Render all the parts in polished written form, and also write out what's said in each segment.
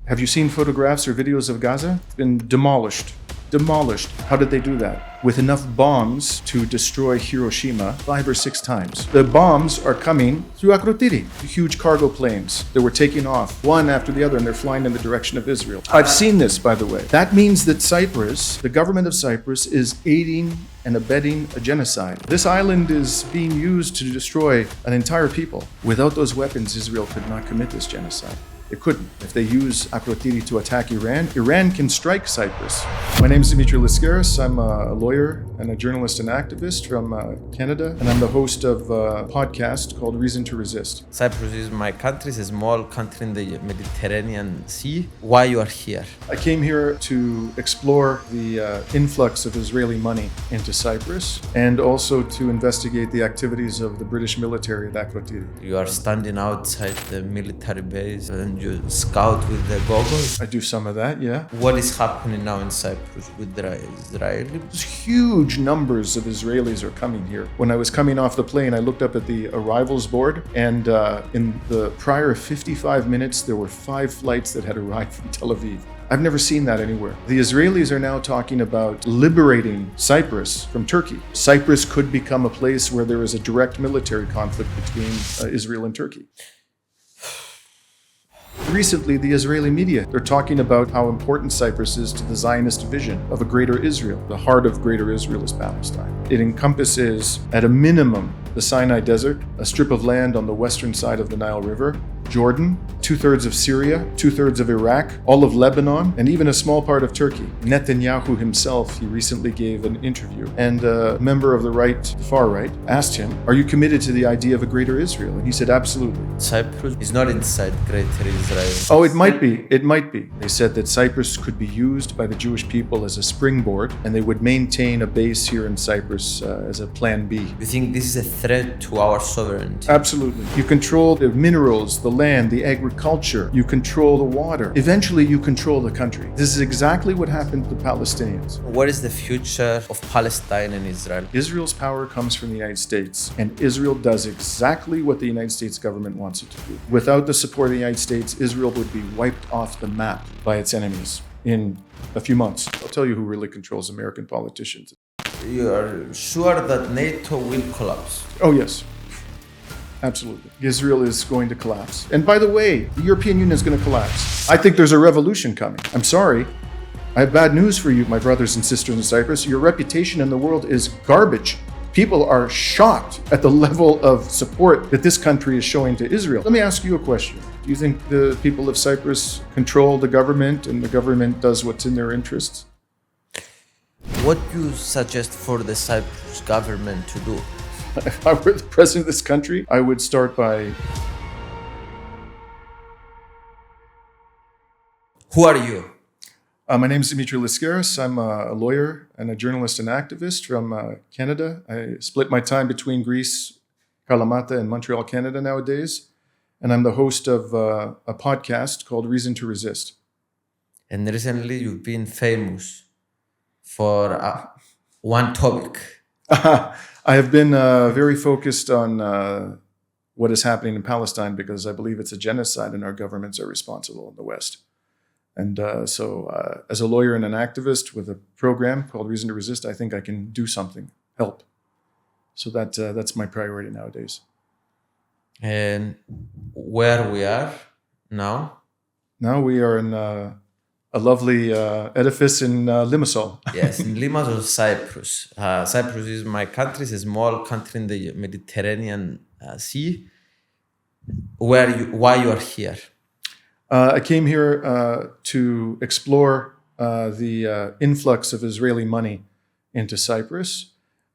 Have you seen photographs or videos of Gaza? It's been demolished. How did they do that? With enough bombs to destroy Hiroshima 5 or 6 times. The bombs are coming through Akrotiri, huge cargo planes that were taking off one after the other, and they're flying in the direction of Israel. I've seen this, by the way. That means that Cyprus, the government of Cyprus, is aiding and abetting a genocide. This island is being used to destroy an entire people. Without those weapons, Israel could not commit this genocide. It couldn't. If they use Akrotiri to attack Iran, Iran can strike Cyprus. My name is Dimitra Laiskaris. I'm a lawyer and a journalist and activist from Canada, and I'm the host of a podcast called Reason to Resist. Cyprus is my country. It's a small country in the Mediterranean Sea. Why you are here? I came here to explore the influx of Israeli money into Cyprus and also to investigate the activities of the British military at Akrotiri. You are standing outside the military base and you scout with the goggles. I do some of that, yeah. What is happening now in Cyprus with the Israeli? Huge numbers of Israelis are coming here. When I was coming off the plane, I looked up at the arrivals board, and in the prior 55 minutes, there were 5 flights that had arrived from Tel Aviv. I've never seen that anywhere. The Israelis are now talking about liberating Cyprus from Turkey. Cyprus could become a place where there is a direct military conflict between Israel and Turkey. Recently, the Israeli media, they're talking about how important Cyprus is to the Zionist vision of a greater Israel. The heart of greater Israel is Palestine. It encompasses, at a minimum, the Sinai Desert, a strip of land on the western side of the Nile River, Jordan, 2/3 of Syria, 2/3 of Iraq, all of Lebanon, and even a small part of Turkey. Netanyahu himself, he recently gave an interview, and a member of the right, far right, asked him, "Are you committed to the idea of a greater Israel?" And he said, "Absolutely." Cyprus is not inside greater Israel. Oh, it might be. It might be. They said that Cyprus could be used by the Jewish people as a springboard, and they would maintain a base here in Cyprus as a plan B. You think this is a threat to our sovereignty? Absolutely. You control the minerals, the land, the agriculture. You control the water. Eventually, you control the country. This is exactly what happened to the Palestinians. What is the future of Palestine and Israel? Israel's power comes from the United States, and Israel does exactly what the United States government wants it to do. Without the support of the United States, Israel would be wiped off the map by its enemies in a few months. I'll tell you who really controls American politicians. You are sure that NATO will collapse? Oh, yes. Absolutely. Israel is going to collapse. And by the way, the European Union is going to collapse. I think there's a revolution coming. I'm sorry. I have bad news for you, my brothers and sisters in Cyprus. Your reputation in the world is garbage. People are shocked at the level of support that this country is showing to Israel. Let me ask you a question. Do you think the people of Cyprus control the government and the government does what's in their interests? What do you suggest for the Cyprus government to do? If I were the president of this country, I would start by... Who are you? My name is Dimitra Laiskaris. I'm a lawyer and a journalist and activist from Canada. I split my time between Greece, Kalamatta, and Montreal, Canada nowadays. And I'm the host of a podcast called Reason to Resist. And recently you've been famous for one topic. I have been very focused on what is happening in Palestine because I believe it's a genocide and our governments are responsible in the West. And so as a lawyer and an activist with a program called Reason to Resist, I think I can do something, help. So that's my priority nowadays. And where we are now? Now we are in a lovely edifice in Limassol. Yes, in Limassol, Cyprus. Cyprus is my country. It's a small country in the Mediterranean Sea. Why you are here? I came here to explore the influx of Israeli money into Cyprus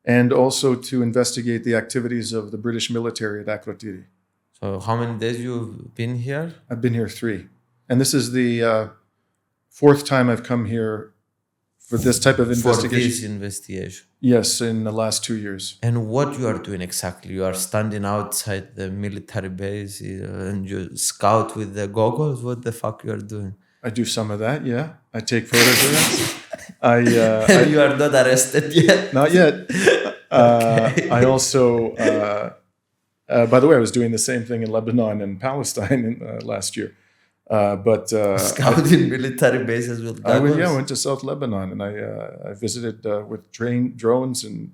and also to investigate the activities of the British military at Akrotiri. So how many days you've been here? I've been here 3. And this is the 4th time I've come here for this type of investigation. For this investigation? Yes, in the last 2 years. And what you are doing exactly? You are standing outside the military base and you scout with the goggles? What the fuck you are doing? I do some of that, yeah. I take photographs. You are not arrested yet? Not yet. Okay. I also, by the way, I was doing the same thing in Lebanon and Palestine last year. Scouting military bases with goggles? I went to South Lebanon, and I visited with drones and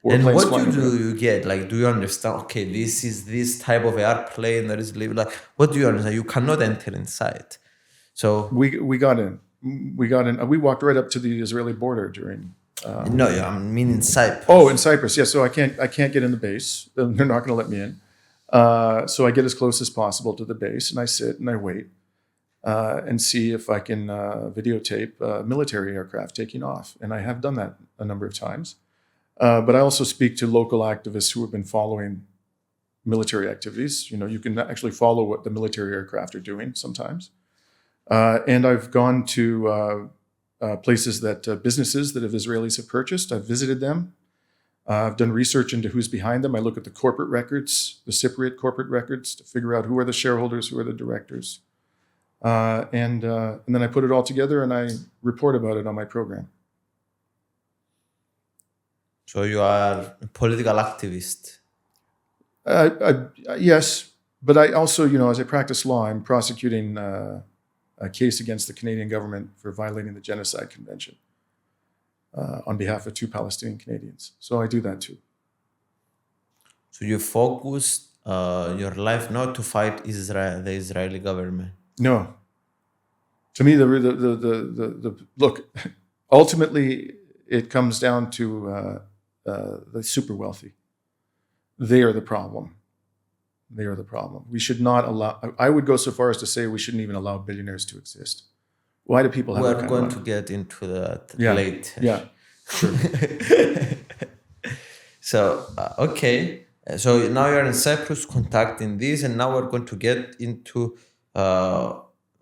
And warplanes what flying do over. you get? Like, do you understand, okay, this is this type of airplane that is living, like, what do you understand? You cannot enter inside. So We got in. We walked right up to the Israeli border during. no, I mean in Cyprus. Oh, in Cyprus, yes. So I can't get in the base. They're not going to let me in. So I get as close as possible to the base, and I sit and I wait and see if I can videotape military aircraft taking off. And I have done that a number of times. But I also speak to local activists who have been following military activities. You know, you can actually follow what the military aircraft are doing sometimes. And I've gone to places that businesses that Israelis have purchased. I've visited them. I've done research into who's behind them. I look at the corporate records, the Cypriot corporate records, to figure out who are the shareholders, who are the directors. And then I put it all together and I report about it on my program. So you are a political activist. Yes, but I also, you know, as I practice law, I'm prosecuting a case against the Canadian government for violating the Genocide Convention on behalf of 2 Palestinian Canadians. So I do that too. So you focused your life not to fight the Israeli government. No. To me, the look, ultimately, it comes down to the super wealthy. They are the problem. They are the problem. We should not allow, I would go so far as to say we shouldn't even allow billionaires to exist. Why do people have that We're kind of going money? to get into that Yeah. later. Yeah, sure. So, okay. So now you're in Cyprus contacting this, and now we're going to get into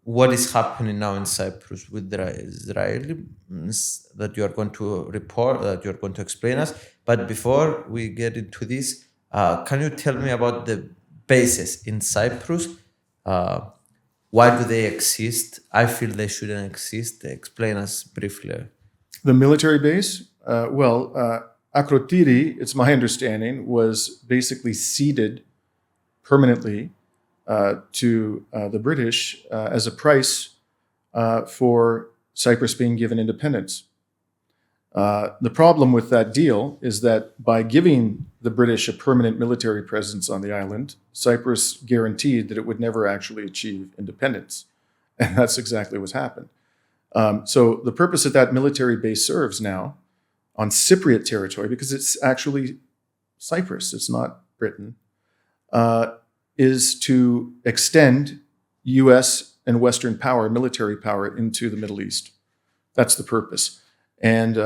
what is happening now in Cyprus with the Israelis that you are going to report, that you're going to explain us. But before we get into this, can you tell me about the bases in Cyprus? Why do they exist? I feel they shouldn't exist. Explain us briefly. The military base? Akrotiri, it's my understanding, was basically ceded permanently to the British as a price for Cyprus being given independence. The problem with that deal is that by giving the British a permanent military presence on the island, Cyprus guaranteed that it would never actually achieve independence. And that's exactly what's happened. So the purpose that that military base serves now on Cypriot territory, because it's actually Cyprus, it's not Britain, is to extend U.S. and Western power, military power, into the Middle East. That's the purpose. And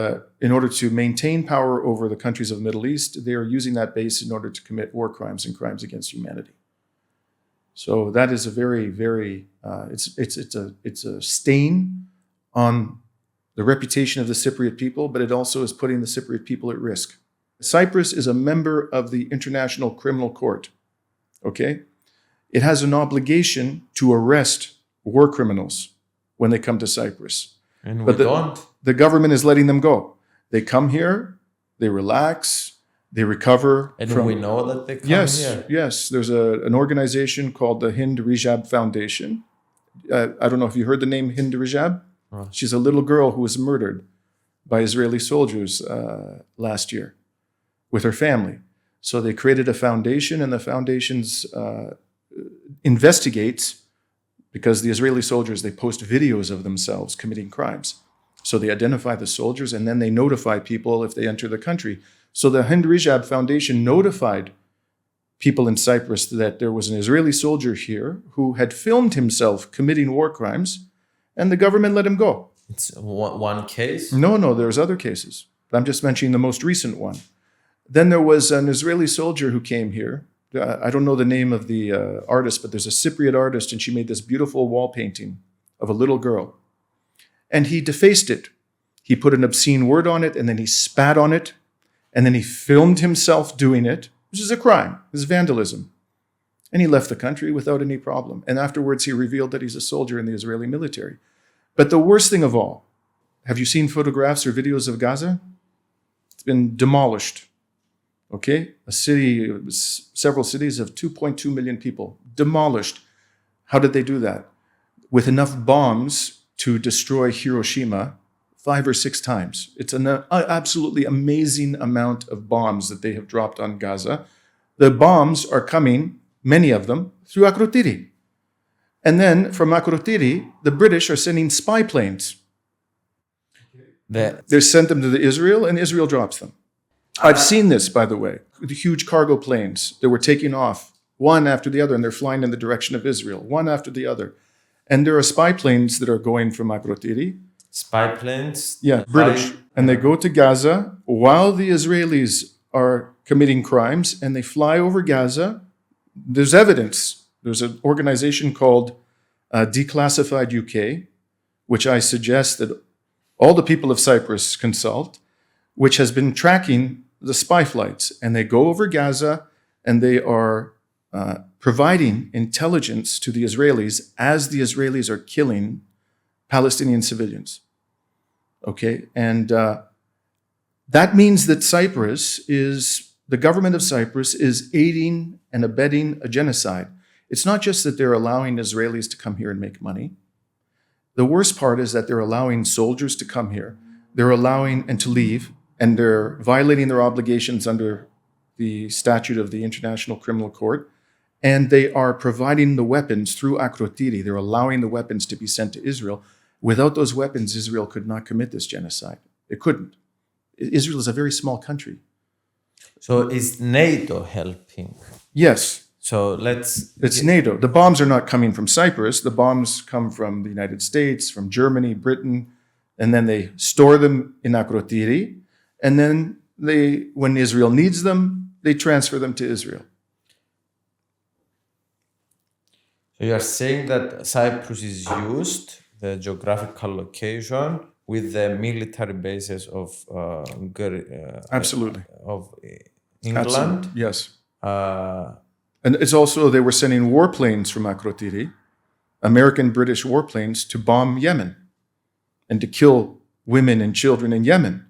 in order to maintain power over the countries of the Middle East, they are using that base in order to commit war crimes and crimes against humanity. So that is a very, very it's a stain on the reputation of the Cypriot people, but it also is putting the Cypriot people at risk. Cyprus is a member of the International Criminal Court. Okay, it has an obligation to arrest war criminals when they come to Cyprus. And But we don't. The government is letting them go. They come here, they relax, they recover. And from, we know that they come here. Yes. There's an organization called the Hind Rijab Foundation. I don't know if you heard the name Hind Rijab. Oh. She's a little girl who was murdered by Israeli soldiers last year with her family. So they created a foundation, and the foundation's investigates, because the Israeli soldiers, they post videos of themselves committing crimes. So they identify the soldiers, and then they notify people if they enter the country. So the Hind Rijab Foundation notified people in Cyprus that there was an Israeli soldier here who had filmed himself committing war crimes, and the government let him go. It's one case? No, there's other cases. I'm just mentioning the most recent one. Then there was an Israeli soldier who came here. I don't know the name of the artist, but there's a Cypriot artist, and she made this beautiful wall painting of a little girl. And he defaced it. He put an obscene word on it, and then he spat on it, and then he filmed himself doing it, which is a crime. This is vandalism. And he left the country without any problem. And afterwards, he revealed that he's a soldier in the Israeli military. But the worst thing of all, have you seen photographs or videos of Gaza? It's been demolished. Okay? A city, several cities of 2.2 million people, demolished. How did they do that? with enough bombs to destroy Hiroshima 5 or 6 times. It's an absolutely amazing amount of bombs that they have dropped on Gaza. The bombs are coming, many of them, through Akrotiri. And then from Akrotiri, the British are sending spy planes. They sent them to Israel, and Israel drops them. I've seen this, by the way, the huge cargo planes that were taking off, one after the other, and they're flying in the direction of Israel, one after the other. And there are spy planes that are going from Akrotiri. Spy planes? Yeah, British. And they go to Gaza while the Israelis are committing crimes, and they fly over Gaza. There's evidence. There's an organization called Declassified UK, which I suggest that all the people of Cyprus consult, which has been tracking the spy flights. And they go over Gaza, and they are providing intelligence to the Israelis as the Israelis are killing Palestinian civilians. Okay, and that means that the government of Cyprus is aiding and abetting a genocide. It's not just that they're allowing Israelis to come here and make money. The worst part is that they're allowing soldiers to come here. They're allowing and to leave, and they're violating their obligations under the statute of the International Criminal Court. And they are providing the weapons through Akrotiri. They're allowing the weapons to be sent to Israel. Without those weapons, Israel could not commit this genocide. It couldn't. Israel is a very small country. So is NATO helping? Yes. So It's NATO. The bombs are not coming from Cyprus. The bombs come from the United States, from Germany, Britain, and then they store them in Akrotiri. And then when Israel needs them, they transfer them to Israel. So you are saying that Cyprus is used, the geographical location, with the military bases of Absolutely. Of England. Absolutely. Yes. And it's also, they were sending warplanes from Akrotiri, American British warplanes, to bomb Yemen and to kill women and children in Yemen.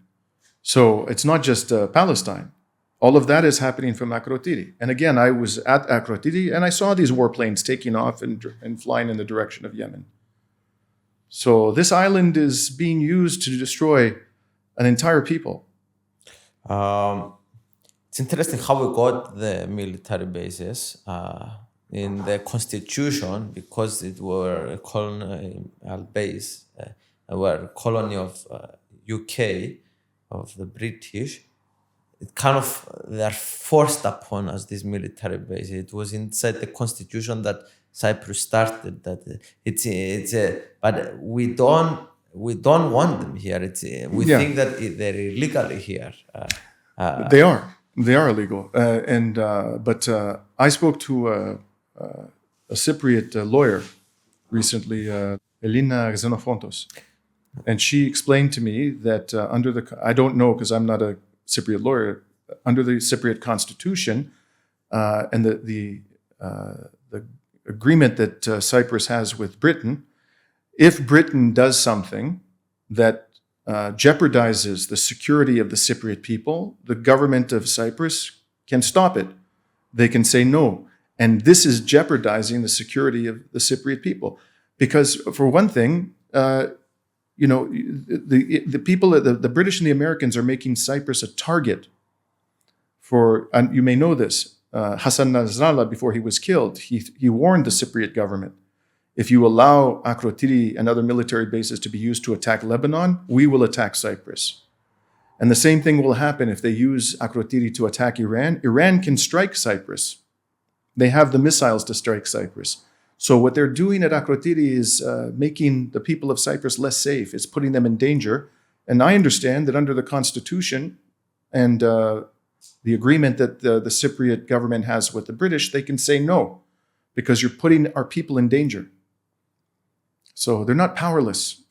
So it's not just Palestine. All of that is happening from Akrotiri. And again, I was at Akrotiri and I saw these warplanes taking off and flying in the direction of Yemen. So this island is being used to destroy an entire people. It's interesting how we got the military bases in the constitution, because it were a colonial base, were a colony of UK, of the British. It kind of, they are forced upon us, this military base. It was inside the constitution that Cyprus started. That but we don't want them here. We think that they're illegally here. They are illegal. But I spoke to a Cypriot lawyer recently, Elina Xenofontos, and she explained to me that I don't know because I'm not a Cypriot lawyer, under the Cypriot constitution and the agreement that Cyprus has with Britain, if Britain does something that jeopardizes the security of the Cypriot people, the government of Cyprus can stop it. They can say no. And this is jeopardizing the security of the Cypriot people. Because for one thing, the people, the British and the Americans are making Cyprus a target for, and you may know this, Hassan Nasrallah, before he was killed, he warned the Cypriot government, if you allow Akrotiri and other military bases to be used to attack Lebanon, we will attack Cyprus. And the same thing will happen if they use Akrotiri to attack Iran. Iran can strike Cyprus. They have the missiles to strike Cyprus. So what they're doing at Akrotiri is making the people of Cyprus less safe. It's putting them in danger. And I understand that under the constitution and the agreement that the Cypriot government has with the British, they can say no, because you're putting our people in danger. So they're not powerless.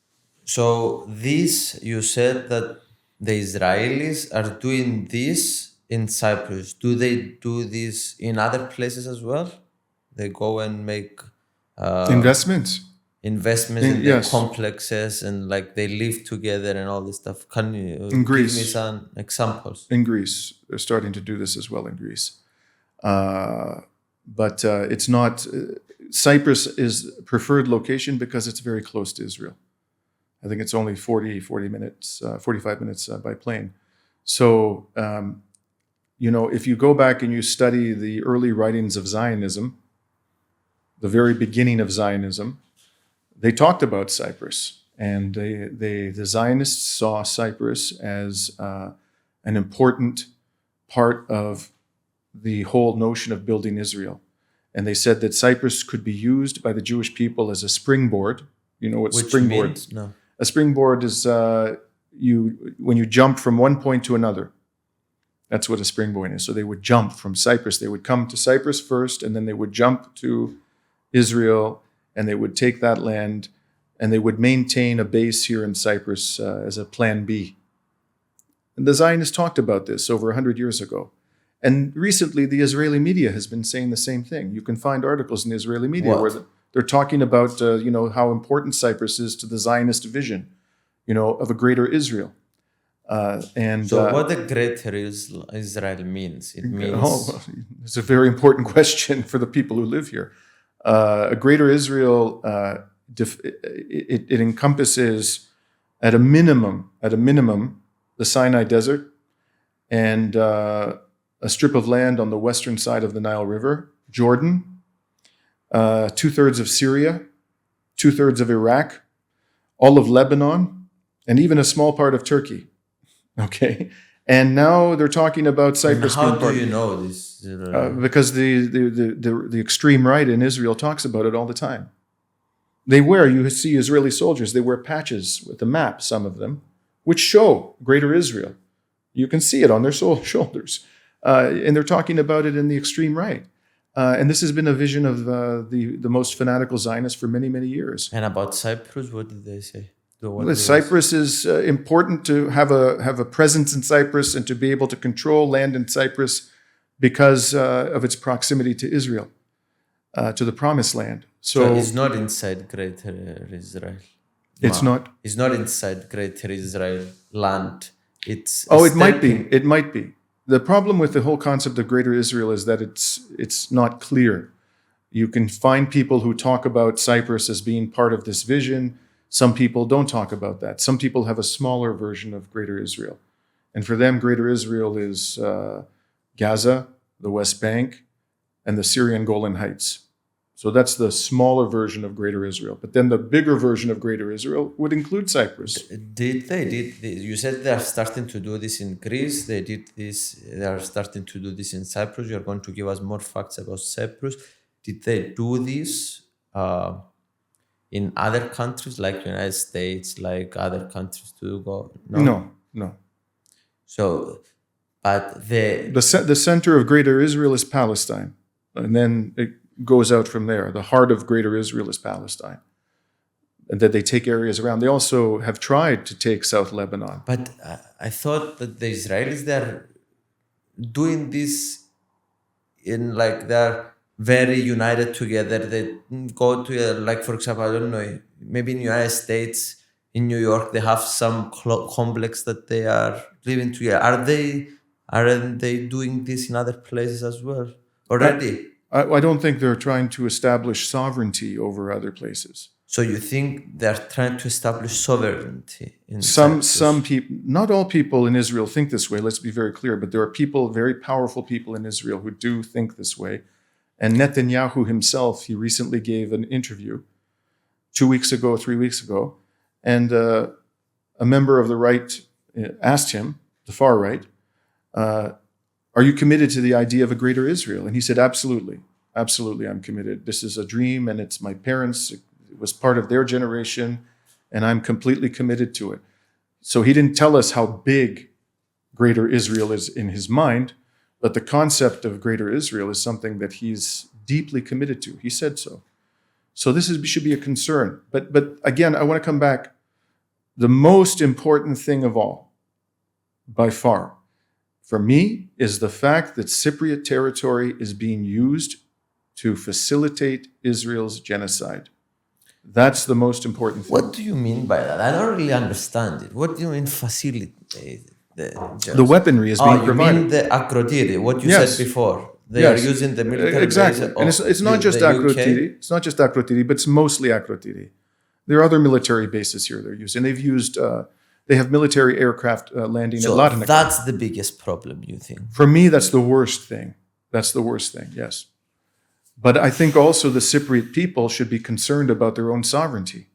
So this, you said that the Israelis are doing this in Cyprus. Do they do this in other places as well? They go and make investments in yes. the complexes, and like they live together and all this stuff. Can you give me some examples? In Greece, they're starting to do this as well in Greece. but it's not. Cyprus is preferred location because it's very close to Israel. I think it's only 45 minutes by plane. So, if you go back and you study the early writings of Zionism, the very beginning of Zionism, they talked about Cyprus. And the Zionists saw Cyprus as an important part of the whole notion of building Israel. And they said that Cyprus could be used by the Jewish people as a springboard. You know what springboard means? No. A springboard is when you jump from one point to another. That's what a springboard is. So they would jump from Cyprus. They would come to Cyprus first, and then they would jump to Israel, and they would take that land, and they would maintain a base here in Cyprus as a plan B. And the Zionists talked about this over 100 years ago. And recently, the Israeli media has been saying the same thing. You can find articles in the Israeli media where they're talking about, how important Cyprus is to the Zionist vision, of a greater Israel. So what the greater Israel means? It means... It's a very important question for the people who live here. A greater Israel, it encompasses, at a minimum, the Sinai Desert and a strip of land on the western side of the Nile River, Jordan, 2/3 of Syria, 2/3 of Iraq, all of Lebanon, and even a small part of Turkey. Okay, and now they're talking about Cyprus. And how do you know this? Because the extreme right in Israel talks about it all the time. You see Israeli soldiers, they wear patches with a map, some of them, which show Greater Israel. You can see it on their shoulders. And they're talking about it in the extreme right. And this has been a vision of the most fanatical Zionists for many, many years. And about Cyprus, what did they say? Cyprus is important to have a presence in Cyprus and to be able to control land in Cyprus because of its proximity to Israel, to the Promised Land. So it's not inside Greater Israel. It's not. It's not inside Greater Israel land. It's. It might be. It might be. The problem with the whole concept of Greater Israel is that it's not clear. You can find people who talk about Cyprus as being part of this vision. Some people don't talk about that. Some people have a smaller version of Greater Israel. And for them, Greater Israel is Gaza, the West Bank, and the Syrian Golan Heights. So that's the smaller version of Greater Israel. But then the bigger version of Greater Israel would include Cyprus. You said they are starting to do this in Greece. They did this. They are starting to do this in Cyprus. You're going to give us more facts about Cyprus. Did they do this in other countries like United States, like other countries to go? No. So, but the center of Greater Israel is Palestine. And then it goes out from there. The heart of Greater Israel is Palestine. And that they take areas around. They also have tried to take South Lebanon. But I thought that the Israelis, they're doing this in they're very united together. They go to, for example, I don't know, maybe in the United States, in New York, they have some complex that they are living together. Aren't they doing this in other places as well already? I don't think they're trying to establish sovereignty over other places. So you think they're trying to establish sovereignty in some people, not all people in Israel think this way, let's be very clear, but there are people, very powerful people in Israel who do think this way. And Netanyahu himself, he recently gave an interview 3 weeks ago, and a member of the right asked him, the far right, are you committed to the idea of a greater Israel? And he said, absolutely. Absolutely, I'm committed. This is a dream, and it's my parents. It was part of their generation, and I'm completely committed to it. So he didn't tell us how big greater Israel is in his mind, but the concept of greater Israel is something that he's deeply committed to. He said so. So this should be a concern. But again, I want to come back. The most important thing of all, by far, for me, is the fact that Cypriot territory is being used to facilitate Israel's genocide. That's the most important thing. What do you mean by that? I don't really understand it. What do you mean facilitate? The weaponry is being provided. You mean the akrodiri, what you said before. They are using the military exactly. base And it's not just the Akrotiri. It's not just Akrotiri, but it's mostly Akrotiri. There are other military bases here they're using. They've used, they have military aircraft landing So at Latin. that's the biggest problem, you think? For me, that's the worst thing. That's the worst thing, yes. But I think also the Cypriot people should be concerned about their own sovereignty.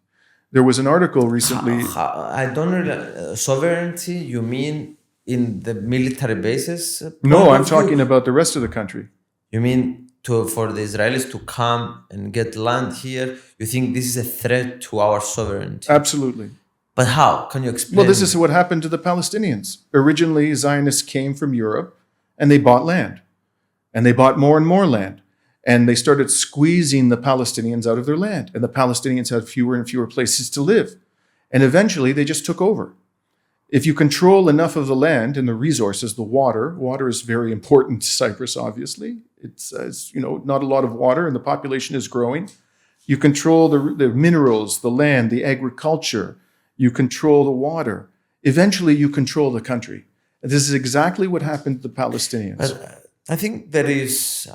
There was an article recently. I don't really, sovereignty, you mean in the military bases? No, I'm talking about the rest of the country. You mean for the Israelis to come and get land here? You think this is a threat to our sovereignty? Absolutely. But how? Can you explain? Well, this is what happened to the Palestinians. Originally, Zionists came from Europe and they bought land. And they bought more and more land. And they started squeezing the Palestinians out of their land. And the Palestinians had fewer and fewer places to live. And eventually, they just took over. If you control enough of the land and the resources, the water is very important to Cyprus, obviously. It's not a lot of water and the population is growing. You control the minerals, the land, the agriculture. You control the water. Eventually, you control the country. And this is exactly what happened to the Palestinians. I think there is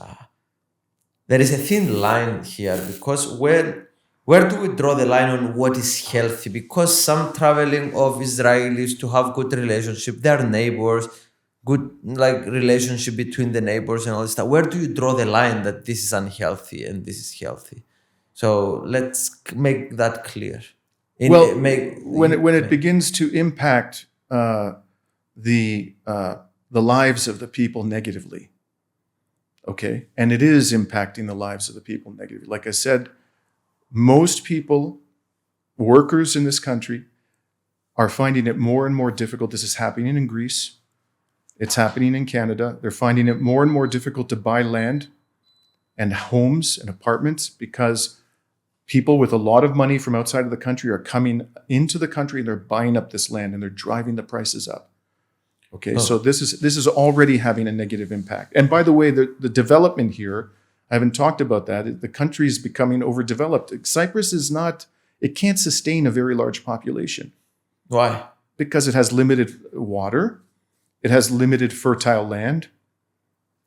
a thin line here, because where do we draw the line on what is healthy? Because some traveling of Israelis to have good relationship, their neighbors, good relationship between the neighbors and all this stuff. Where do you draw the line that this is unhealthy and this is healthy? So let's make that clear. When it begins to impact the lives of the people negatively, okay, and it is impacting the lives of the people negatively. Like I said, most people, workers in this country, are finding it more and more difficult. This is happening in Greece. It's happening in Canada. They're finding it more and more difficult to buy land and homes and apartments because people with a lot of money from outside of the country are coming into the country and they're buying up this land and they're driving the prices up. Okay, so this is already having a negative impact. And by the way, the development here, I haven't talked about that. The country is becoming overdeveloped. Cyprus it can't sustain a very large population. Why? Because it has limited water. It has limited fertile land.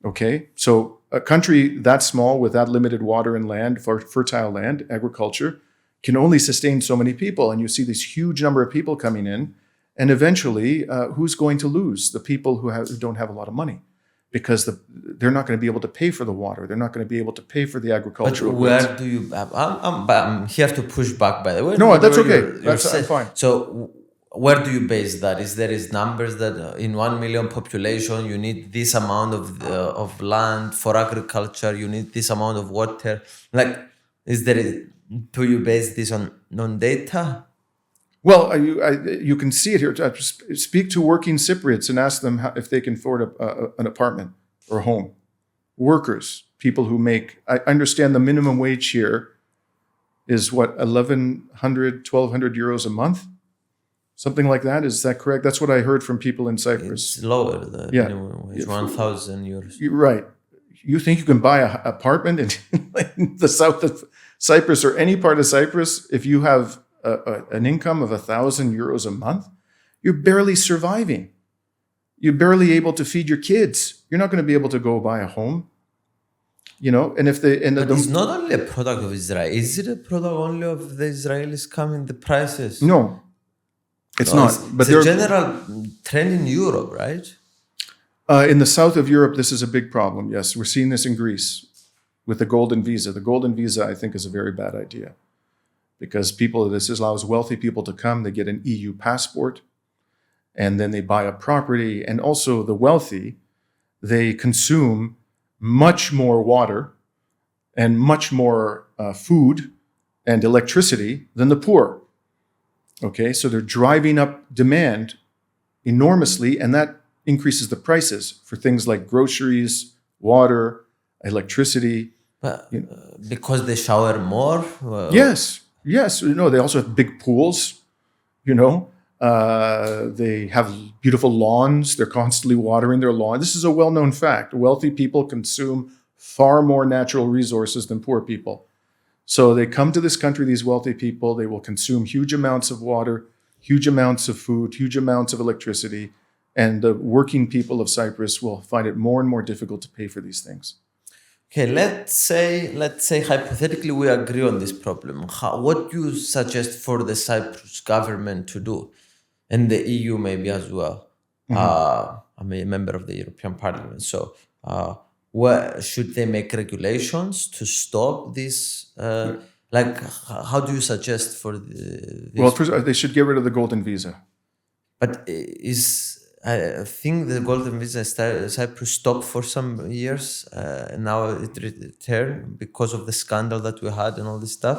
Okay, so a country that small with that limited water and land, fertile land, agriculture, can only sustain so many people. And you see this huge number of people coming in. And eventually, who's going to lose? The people who don't have a lot of money. Because they're not going to be able to pay for the water. They're not going to be able to pay for the agricultural goods. Where do you... I'm here to push back, by the way. No, that's okay. That's fine. So where do you base that? Is there numbers that in 1 million population, you need this amount of land for agriculture, you need this amount of water? Do you base this on data? Well, you can see it here. Speak to working Cypriots and ask them if they can afford an apartment or a home. Workers, people who make... I understand the minimum wage here is what, 1,100, 1,200 euros a month? Something like that. Is that correct? That's what I heard from people in Cyprus. It's lower. Minimum wage, 1,000 euros. You're right. You think you can buy an apartment in the south of Cyprus or any part of Cyprus if you have an income of 1,000 euros a month? You're barely surviving. You're barely able to feed your kids. You're not going to be able to go buy a home. And if it's not only a product of Israel. Is it a product only of the Israelis coming the prices? No, it's not. But it's a general trend in Europe, right? In the south of Europe, this is a big problem. Yes, we're seeing this in Greece with the golden visa. The golden visa, I think, is a very bad idea. Because this allows wealthy people to come, they get an EU passport, and then they buy a property. And also the wealthy, they consume much more water and much more food and electricity than the poor. Okay, so they're driving up demand enormously, and that increases the prices for things like groceries, water, electricity. Because they shower more? Yes. Yes, they also have big pools, they have beautiful lawns. They're constantly watering their lawn. This is a well-known fact. Wealthy people consume far more natural resources than poor people. So they come to this country, these wealthy people, they will consume huge amounts of water, huge amounts of food, huge amounts of electricity, And the working people of Cyprus will find it more and more difficult to pay for these things. Okay, let's say hypothetically we agree on this problem. What do you suggest for the Cyprus government to do, and the EU maybe as well? I'm a member of the European Parliament, so should they make regulations to stop this? Like, how do you suggest for this? Well, first, they should get rid of the golden visa. But I think the golden visa Cyprus stopped for some years. Now it returned because of the scandal that we had and all this stuff.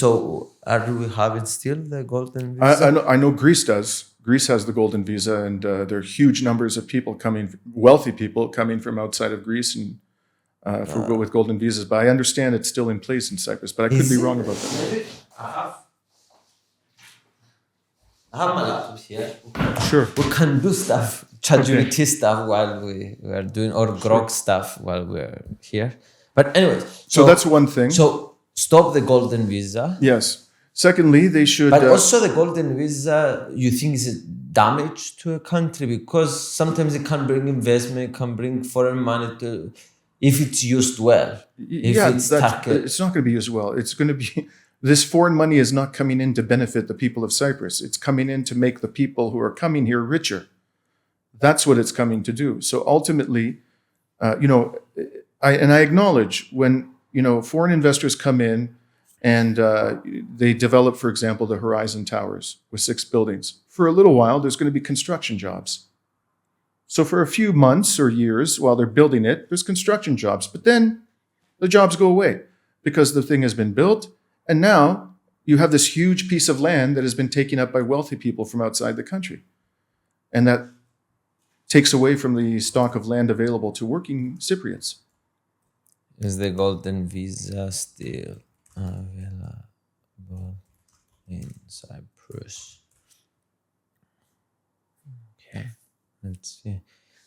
So are we having still the golden visa? I know Greece does. Greece has the golden visa, and there are huge numbers of people wealthy people coming from outside of Greece and with golden visas. But I understand it's still in place in Cyprus, but I could be wrong about that. I have my laptop here. Sure. We can do stuff, ChatGPT stuff while we are doing, or Grok stuff while we're here. But anyways. So that's one thing. So stop the golden visa. Yes. Secondly, they should... But also the golden visa, you think is a damage to a country? Because sometimes it can bring investment, it can bring foreign money if it's used well. It's not going to be used well. It's going to be... This foreign money is not coming in to benefit the people of Cyprus. It's coming in to make the people who are coming here richer. That's what it's coming to do. So ultimately, I acknowledge when, foreign investors come in and they develop, for example, the Horizon Towers with 6 buildings. For a little while, there's going to be construction jobs. So for a few months or years while they're building it, there's construction jobs. But then the jobs go away because the thing has been built. And now you have this huge piece of land that has been taken up by wealthy people from outside the country. And that takes away from the stock of land available to working Cypriots. Is the golden visa still available in Cyprus? Okay, let's see.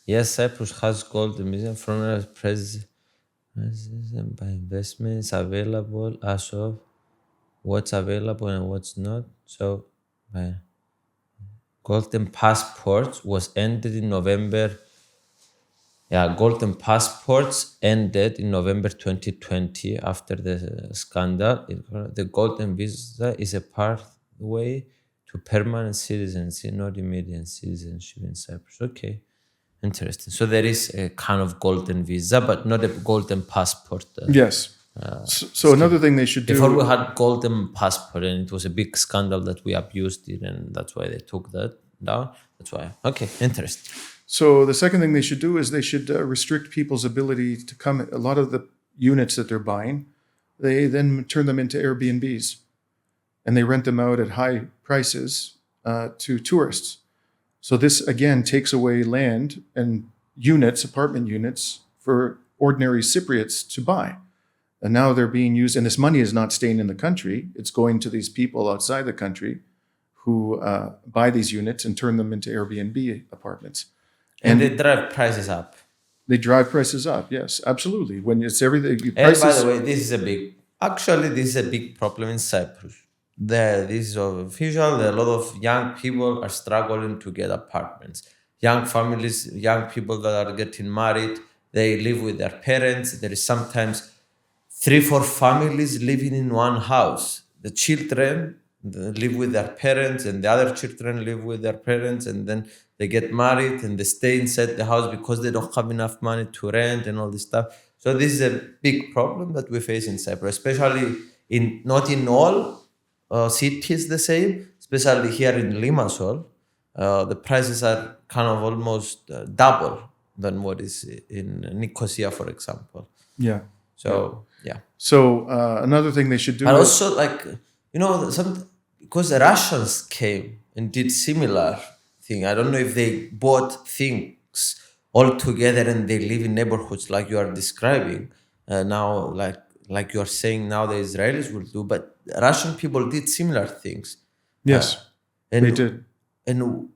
Yes, Cyprus has golden visa from a president by investments available as of what's available and what's not. So, golden passports was ended in November. Golden passports ended in November 2020 after the scandal. The golden visa is a pathway to permanent citizenship, not immediate citizenship in Cyprus. Okay, interesting. So there is a kind of golden visa, but not a golden passport. Yes. So another thing they should do... Before we had golden passport and it was a big scandal that we abused it, and that's why they took that down. That's why. Okay, interesting. So the second thing they should do is they should restrict people's ability to come. A lot of the units that they're buying, they then turn them into Airbnbs, and they rent them out at high prices to tourists. So this again takes away land and apartment units for ordinary Cypriots to buy. And now they're being used, and this money is not staying in the country. It's going to these people outside the country who buy these units and turn them into Airbnb apartments. And they drive prices up. They drive prices up, yes, absolutely. When it's everything... And by the way, this is a big problem in Cyprus. This is official. A lot of young people are struggling to get apartments. Young families, young people that are getting married, they live with their parents. There is sometimes 3-4 families living in one house. The children live with their parents and the other children live with their parents, and then they get married and they stay inside the house because they don't have enough money to rent and all this stuff. So this is a big problem that we face in Cyprus, especially not in all cities the same, especially here in Limassol. The prices are kind of almost double than what is in Nicosia, for example. Yeah. So, yeah. So another thing they should do... But also, because the Russians came and did similar thing. I don't know if they bought things all together and they live in neighborhoods like you are describing. Now, like you are saying now the Israelis will do. But Russian people did similar things. Yes, they did. And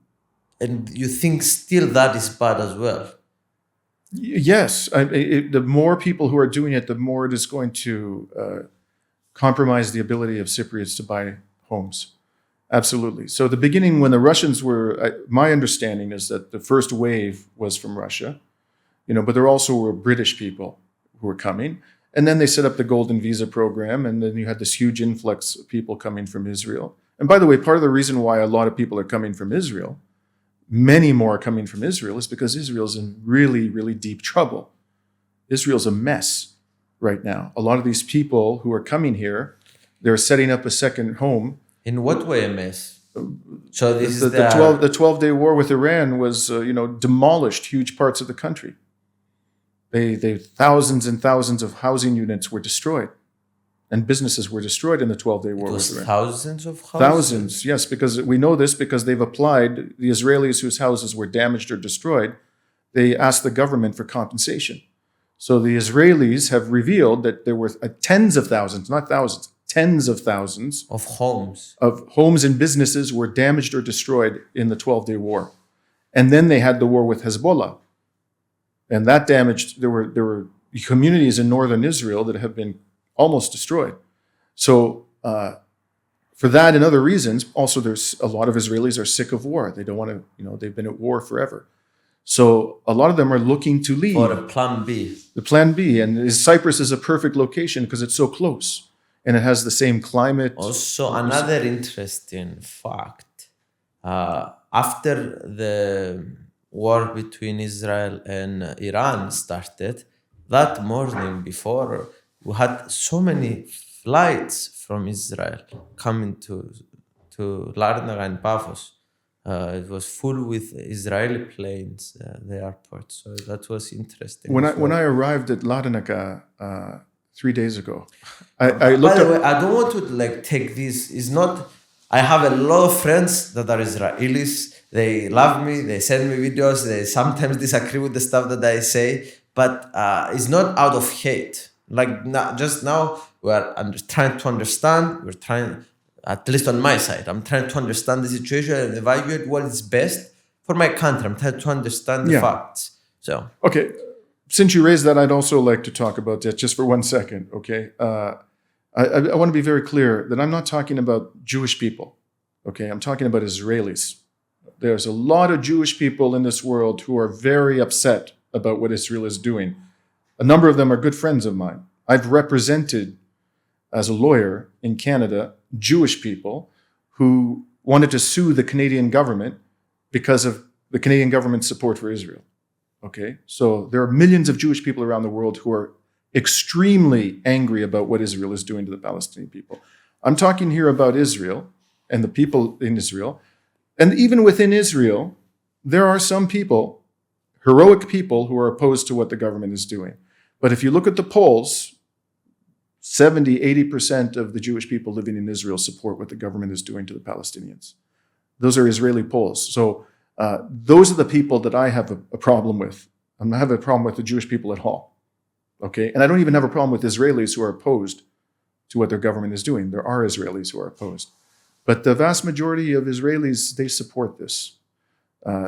you think still that is bad as well? Yes. The more people who are doing it, the more it is going to compromise the ability of Cypriots to buy homes. Absolutely. So the beginning, when the Russians were, my understanding is that the first wave was from Russia, but there also were British people who were coming. And then they set up the Golden Visa program, and then you had this huge influx of people coming from Israel. And by the way, part of the reason why a lot of people are coming from Israel, many more are coming from Israel, is because Israel's in really, really deep trouble. Israel's a mess right now. A lot of these people who are coming here, they're setting up a second home. In what way a mess? So this the 12-day war with Iran was, demolished huge parts of the country. They thousands and thousands of housing units were destroyed, and businesses were destroyed in the 12-day war with Iran. Thousands of houses? Thousands, yes, because we know this because they've applied, the Israelis whose houses were damaged or destroyed, they asked the government for compensation. So the Israelis have revealed that there were tens of thousands, not thousands, tens of thousands of homes and businesses were damaged or destroyed in the 12-day war. And then they had the war with Hezbollah. And that damaged, there were communities in northern Israel that have been almost destroyed. So for that and other reasons, also there's a lot of Israelis are sick of war. They don't want to, they've been at war forever. So a lot of them are looking to leave. For a plan B. The plan B. And Cyprus is a perfect location because it's so close. And it has the same climate. Also, another interesting fact. After the war between Israel and Iran started, that morning before, we had so many flights from Israel coming to Larnaca and Paphos. It was full with Israeli planes, the airport. So that was interesting. When I arrived at Larnaca 3 days ago, I looked By the way, I don't want to take this. It's not. I have a lot of friends that are Israelis. They love me. They send me videos. They sometimes disagree with the stuff that I say, but it's not out of hate. Just now, we are trying to understand. We're trying, at least on my side, I'm trying to understand the situation and evaluate what is best for my country. I'm trying to understand the facts. So okay, since you raised that, I'd also like to talk about that just for 1 second. Okay, I want to be very clear that I'm not talking about Jewish people. Okay, I'm talking about Israelis. There's a lot of Jewish people in this world who are very upset about what Israel is doing. A number of them are good friends of mine. I've represented, as a lawyer in Canada, Jewish people who wanted to sue the Canadian government because of the Canadian government's support for Israel. Okay, so there are millions of Jewish people around the world who are extremely angry about what Israel is doing to the Palestinian people. I'm talking here about Israel and the people in Israel. And even within Israel, there are some people, heroic people, who are opposed to what the government is doing. But if you look at the polls, 70, 80% of the Jewish people living in Israel support what the government is doing to the Palestinians. Those are Israeli polls. So those are the people that I have a problem with. I don't have a problem with the Jewish people at all. Okay? And I don't even have a problem with Israelis who are opposed to what their government is doing. There are Israelis who are opposed. But the vast majority of Israelis, they support this.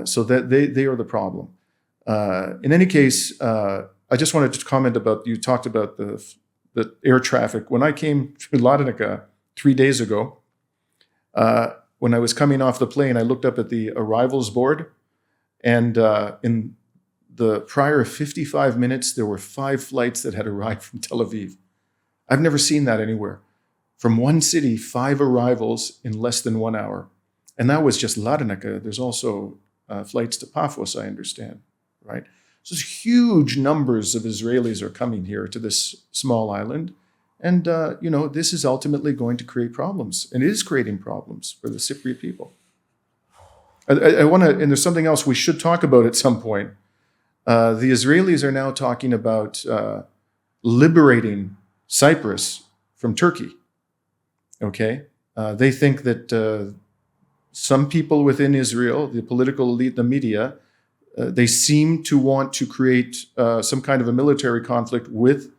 So that they are the problem. In any case, I just wanted to comment about, you talked about the air traffic. When I came to Larnaca 3 days ago, when I was coming off the plane, I looked up at the arrivals board, and in the prior 55 minutes, there were 5 flights that had arrived from Tel Aviv. I've never seen that anywhere. From one city, 5 arrivals in less than 1 hour. And that was just Larnaca. There's also flights to Paphos, I understand, right? So huge numbers of Israelis are coming here to this small island. And, this is ultimately going to create problems. And it is creating problems for the Cypriot people. I want to, and there's something else we should talk about at some point. The Israelis are now talking about liberating Cyprus from Turkey. Okay? They think that some people within Israel, the political elite, the media, they seem to want to create some kind of a military conflict with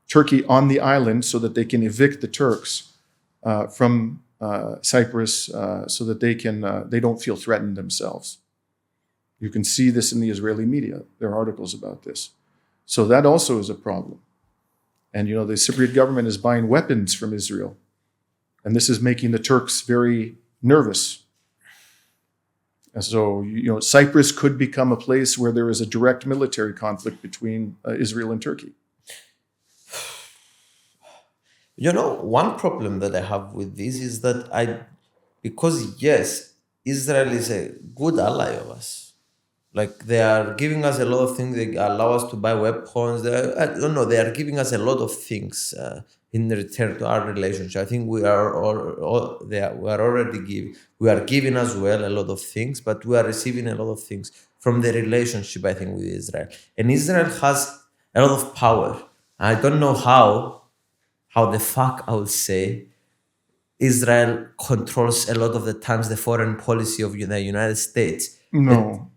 Turkey on the island so that they can evict the Turks from Cyprus so that they don't feel threatened themselves. You can see this in the Israeli media. There are articles about this. So that also is a problem. And, the Cypriot government is buying weapons from Israel. And this is making the Turks very nervous. And so, Cyprus could become a place where there is a direct military conflict between Israel and Turkey. One problem that I have with this is that because yes, Israel is a good ally of us. Like they are giving us a lot of things. They allow us to buy weapons. They are giving us a lot of things in return to our relationship. I think we are giving as well a lot of things, but we are receiving a lot of things from the relationship, I think, with Israel. And Israel has a lot of power. I don't know how the fuck I would say Israel controls a lot of the times the foreign policy of the United States. No,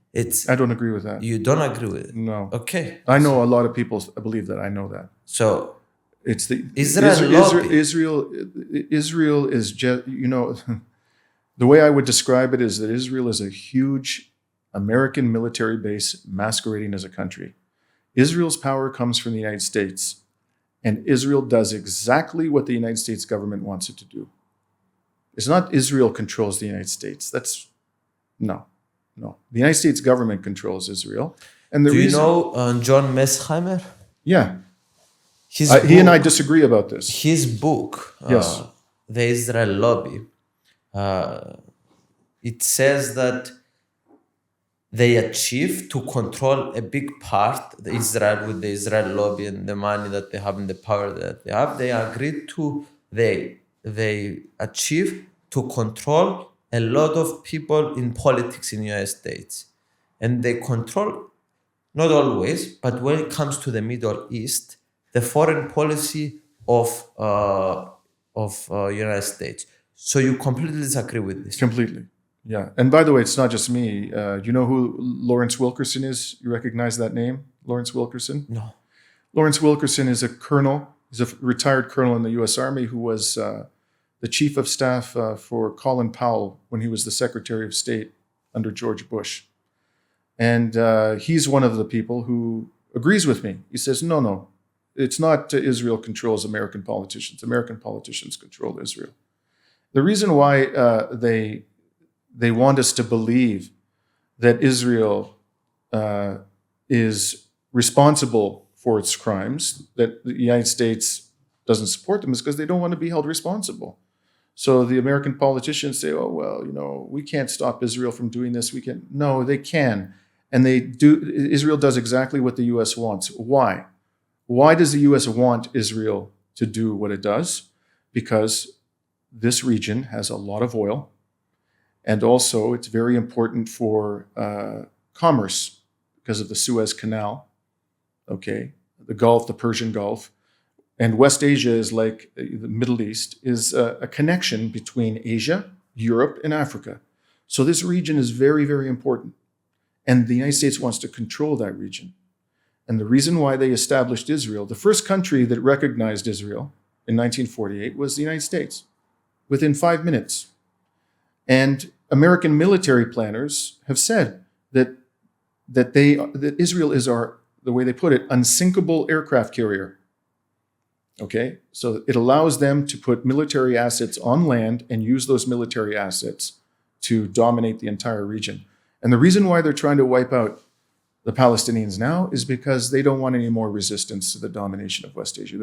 I don't agree with that. You don't agree with it? No. Okay. I know a lot of people believe that. I know that. So it's the Israel is just, the way I would describe it is that Israel is a huge American military base masquerading as a country. Israel's power comes from the United States, and Israel does exactly what the United States government wants it to do. It's not Israel controls the United States. No. The United States government controls Israel. And do you know John Mearsheimer? Yeah. He and I disagree about this. His book, yes. The Israel Lobby, it says that they achieved to control a big part, Israel with the Israel Lobby and the money that they have and the power that they have, they agreed to, they achieved to control a lot of people in politics in the United States. And they control, not always, but when it comes to the Middle East, the foreign policy of United States. So you completely disagree with this? Completely, yeah. And by the way, it's not just me. You know who Lawrence Wilkerson is? You recognize that name, Lawrence Wilkerson? No. Lawrence Wilkerson is a colonel. He's a retired colonel in the U.S. Army who was the chief of staff for Colin Powell when he was the Secretary of State under George Bush. And he's one of the people who agrees with me. He says, no, it's not Israel controls American politicians. American politicians control Israel. The reason why they want us to believe that Israel is responsible for its crimes, that the United States doesn't support them, is because they don't want to be held responsible. So the American politicians say, oh, well, we can't stop Israel from doing this. We can. No, they can. And they do. Israel does exactly what the U.S. wants. Why? Why does the U.S. want Israel to do what it does? Because this region has a lot of oil. And also it's very important for commerce because of the Suez Canal, the Gulf, the Persian Gulf. And West Asia is like the Middle East, is a connection between Asia, Europe, and Africa. So this region is very, very important. And the United States wants to control that region. And the reason why they established Israel, the first country that recognized Israel in 1948 was the United States, within 5 minutes. And American military planners have said that Israel is the way they put it, unsinkable aircraft carrier. So it allows them to put military assets on land and use those military assets to dominate the entire region. And the reason why they're trying to wipe out the Palestinians now is because they don't want any more resistance to the domination of West Asia.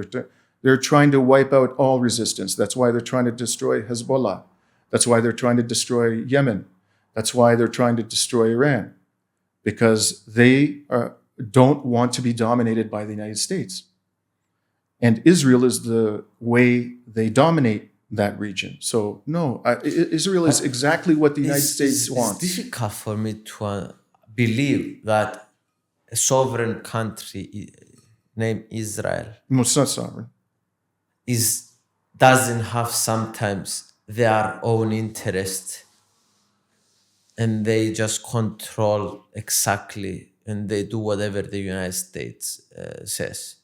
They're trying to wipe out all resistance. That's why they're trying to destroy Hezbollah. That's why they're trying to destroy Yemen. That's why they're trying to destroy Iran. Because they don't want to be dominated by the United States. And Israel is the way they dominate that region. So no, Israel is exactly what the United States wants. It's difficult for me to believe that a sovereign country named Israel No, it's not sovereign. doesn't have sometimes their own interest and they just control exactly and they do whatever the United States says.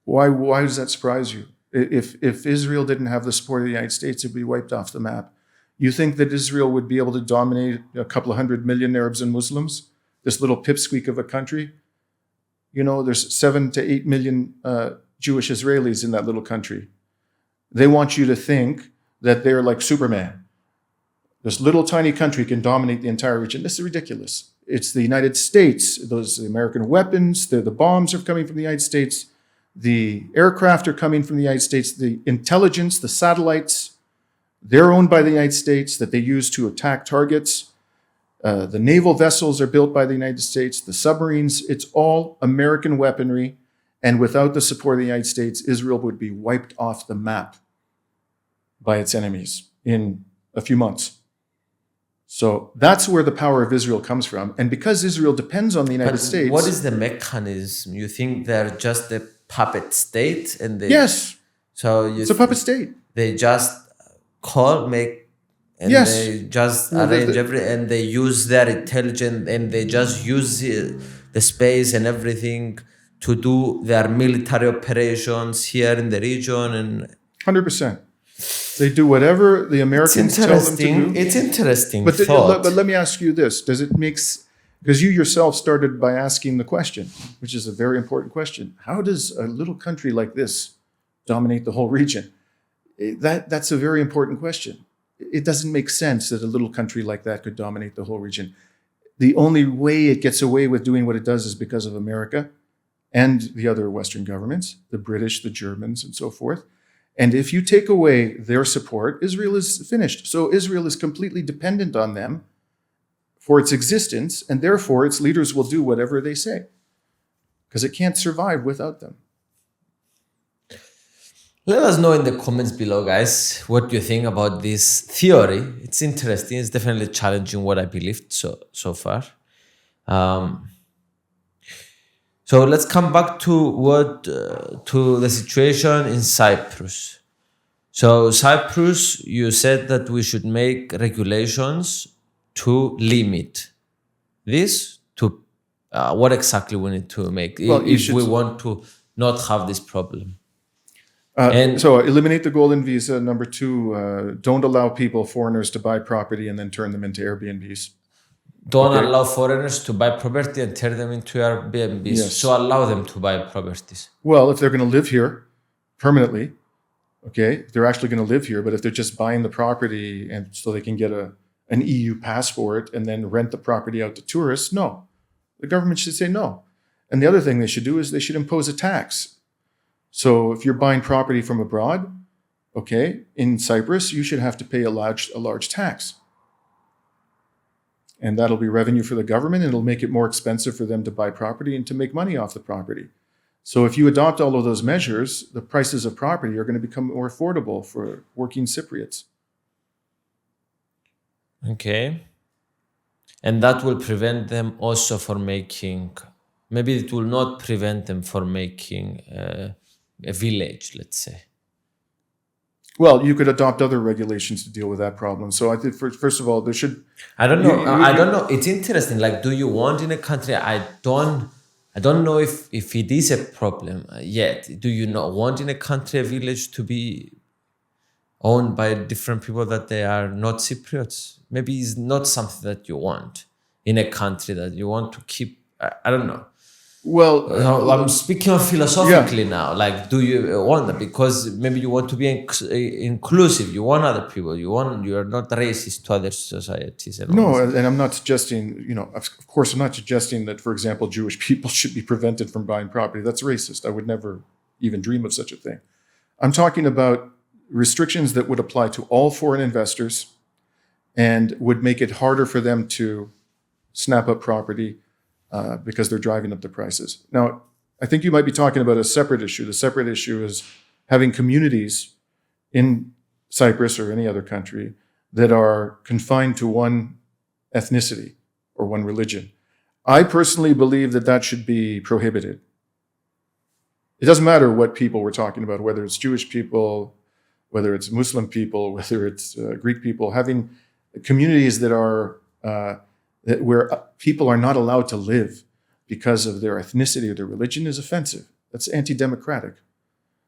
Why does that surprise you? If Israel didn't have the support of the United States, it'd be wiped off the map. You think that Israel would be able to dominate a couple of 100 million Arabs and Muslims? This little pipsqueak of a country? There's 7 to 8 million Jewish Israelis in that little country. They want you to think that they're like Superman. This little tiny country can dominate the entire region. This is ridiculous. It's the United States. Those American weapons, the bombs are coming from the United States. The aircraft are coming from the United States. The intelligence, the satellites, they're owned by the United States that they use to attack targets. The naval vessels are built by the United States. The submarines, it's all American weaponry. And without the support of the United States, Israel would be wiped off the map by its enemies in a few months. So that's where the power of Israel comes from. And because Israel depends on the United States... What is the mechanism? You think they're just a puppet state? And they, yes. So it's a puppet state. They just make... And yes. They just arrange and they use their intelligence and they just use the space and everything to do their military operations here in the region. And 100%. They do whatever the Americans tell them to do. It's interesting. But let me ask you this. Does it make... Because you yourself started by asking the question, which is a very important question. How does a little country like this dominate the whole region? That's a very important question. It doesn't make sense that a little country like that could dominate the whole region. The only way it gets away with doing what it does is because of America and the other Western governments, the British, the Germans, and so forth. And if you take away their support, Israel is finished. So Israel is completely dependent on them for its existence, and therefore its leaders will do whatever they say, because it can't survive without them. Let us know in the comments below, guys, what you think about this theory. It's interesting. It's definitely challenging what I believed so far. So let's come back to the situation in Cyprus. So Cyprus, you said that we should make regulations to limit this. To what exactly we need to make if we want to not have this problem. So eliminate the golden visa. Number 2, don't allow foreigners to buy property and then turn them into Airbnbs. Don't allow foreigners to buy property and turn them into Airbnbs. Yes. So allow them to buy properties. Well, if they're going to live here permanently, okay, they're actually going to live here. But if they're just buying the property and so they can get an EU passport and then rent the property out to tourists, no. The government should say no. And the other thing they should do is they should impose a tax. So if you're buying property from abroad, okay, in Cyprus, you should have to pay a large tax. And that'll be revenue for the government, and it'll make it more expensive for them to buy property and to make money off the property. So if you adopt all of those measures, the prices of property are going to become more affordable for working Cypriots. Okay. And that will prevent them also from making, maybe it will not prevent them from making a village, let's say. Well, you could adopt other regulations to deal with that problem. So I think, first of all, there should... I don't know. I don't know. It's interesting. Like, do you want in a country... I don't know if it is a problem yet. Do you not want in a country a village to be owned by different people that they are not Cypriots? Maybe it's not something that you want in a country that you want to keep... I don't know. Well, I'm speaking philosophically now. Like, do you want that? Because maybe you want to be inclusive. You want other people. You are not racist to other societies. No, and I'm not suggesting, of course, I'm not suggesting that, for example, Jewish people should be prevented from buying property. That's racist. I would never even dream of such a thing. I'm talking about restrictions that would apply to all foreign investors and would make it harder for them to snap up property because they're driving up the prices. Now, I think you might be talking about a separate issue. The separate issue is having communities in Cyprus or any other country that are confined to one ethnicity or one religion. I personally believe that should be prohibited. It doesn't matter what people we're talking about, whether it's Jewish people, whether it's Muslim people, whether it's Greek people, having communities that are where people are not allowed to live because of their ethnicity or their religion is offensive. That's anti-democratic.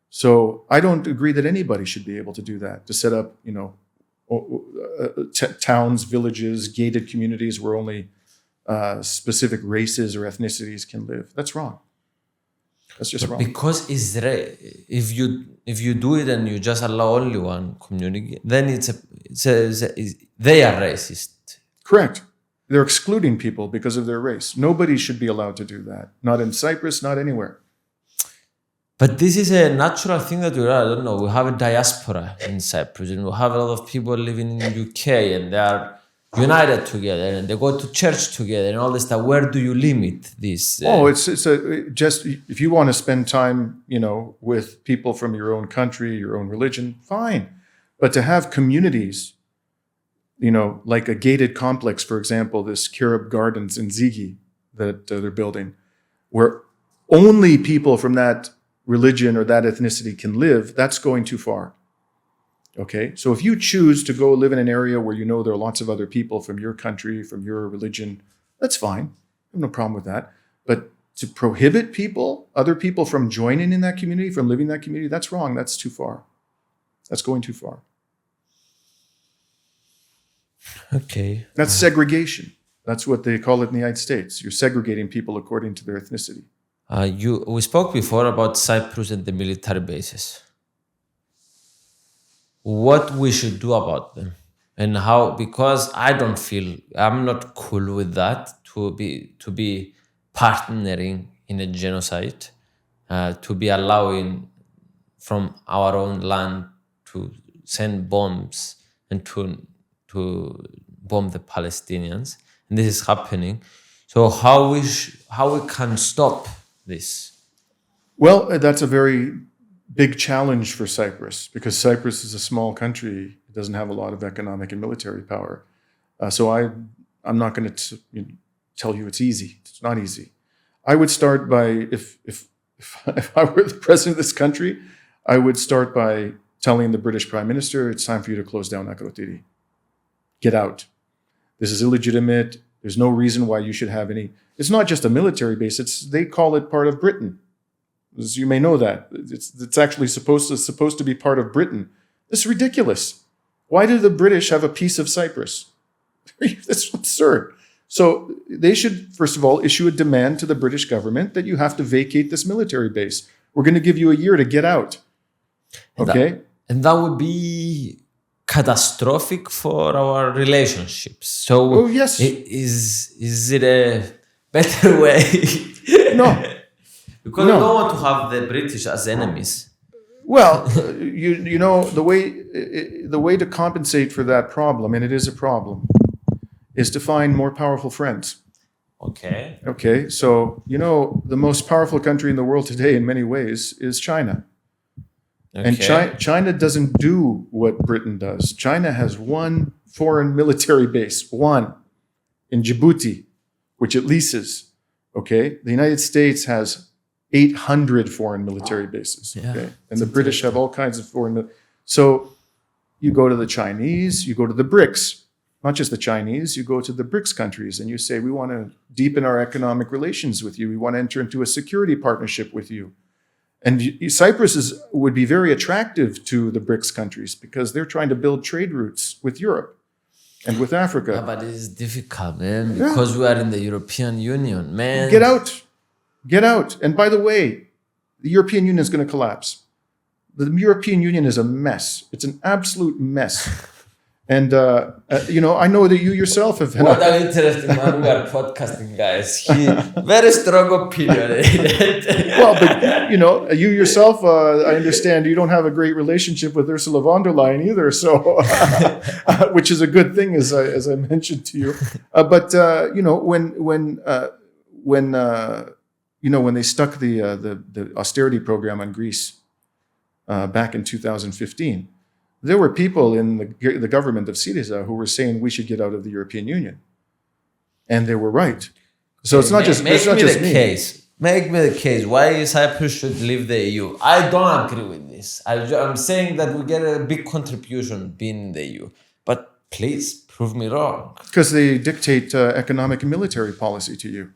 So I don't agree that anybody should be able to do that, to set up, towns, villages, gated communities where only specific races or ethnicities can live. That's wrong. That's just wrong. Because Israel, if you do it and you just allow only one community, then they are racist. Correct. They're excluding people because of their race. Nobody should be allowed to do that. Not in Cyprus, not anywhere. But this is a natural thing that I don't know. We have a diaspora in Cyprus, and we have a lot of people living in the UK, and they are united together, and they go to church together, and all this stuff. Where do you limit this? Just if you want to spend time, with people from your own country, your own religion, fine. But to have communities, like a gated complex, for example, this Carib Gardens in Zigi that they're building, where only people from that religion or that ethnicity can live, that's going too far. Okay? So if you choose to go live in an area where there are lots of other people from your country, from your religion, that's fine. I have no problem with that. But to prohibit other people from joining in that community, from living in that community, that's wrong. That's too far. That's going too far. Okay. That's segregation. That's what they call it in the United States. You're segregating people according to their ethnicity. We spoke before about Cyprus and the military bases. What we should do about them and how, because I'm not cool with that to be partnering in a genocide, to be allowing from our own land to send bombs and to bomb the Palestinians. And this is happening. So how we can stop this? Well, that's a very big challenge for Cyprus, because Cyprus is a small country. It doesn't have a lot of economic and military power. So I'm not going to tell you it's easy. It's not easy. I would start by, if I were the president of this country, I would start by telling the British Prime Minister, it's time for you to close down Akrotiri. Get out. This is illegitimate. There's no reason why you should have any. It's not just a military base. They call it part of Britain. As you may know that. It's actually supposed to be part of Britain. This is ridiculous. Why do the British have a piece of Cyprus? That's absurd. So they should, first of all, issue a demand to the British government that you have to vacate this military base. We're going to give you a year to get out. Okay? And that would be catastrophic for our relationships. So yes. Is it a better way? No. Because we don't want to have the British as enemies. Well, the way to compensate for that problem, and it is a problem, is to find more powerful friends. Okay. So, the most powerful country in the world today in many ways is China. Okay. And China doesn't do what Britain does. China has one foreign military base, one, in Djibouti, which it leases. Okay? The United States has 800 foreign military bases. Okay? And the British have all kinds of foreign. So you go to the Chinese, you go to the BRICS. Not just the Chinese, you go to the BRICS countries and you say, we want to deepen our economic relations with you. We want to enter into a security partnership with you. And Cyprus would be very attractive to the BRICS countries because they're trying to build trade routes with Europe and with Africa. Yeah, but it's difficult, man, because we are in the European Union, man. Get out. And by the way, the European Union is going to collapse. The European Union is a mess. It's an absolute mess. And, I know that you yourself have... What an interesting man. We are podcasting, guys. Very strong opinion. Well, but, you yourself, I understand you don't have a great relationship with Ursula von der Leyen either, so, which is a good thing, as I mentioned to you. But, when they stuck the austerity program on Greece back in 2015, there were people in the government of Syriza who were saying we should get out of the European Union. And they were right. So it's not just me. Make me the case why Cyprus should leave the EU. I don't agree with this. I'm saying that we get a big contribution being in the EU. But please prove me wrong. Because they dictate economic and military policy to you.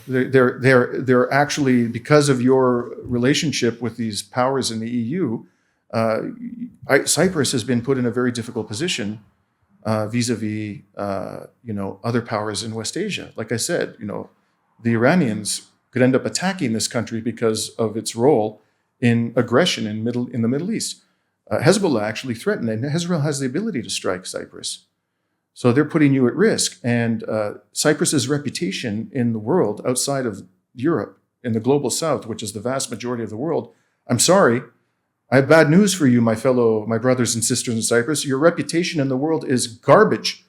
They're actually, because of your relationship with these powers in the EU, Cyprus has been put in a very difficult position vis-a-vis, other powers in West Asia. Like I said, the Iranians could end up attacking this country because of its role in aggression in the Middle East. Hezbollah actually threatened, and Israel has the ability to strike Cyprus. So they're putting you at risk. And Cyprus's reputation in the world outside of Europe, in the global south, which is the vast majority of the world, I'm sorry, I have bad news for you, my brothers and sisters in Cyprus. Your reputation in the world is garbage,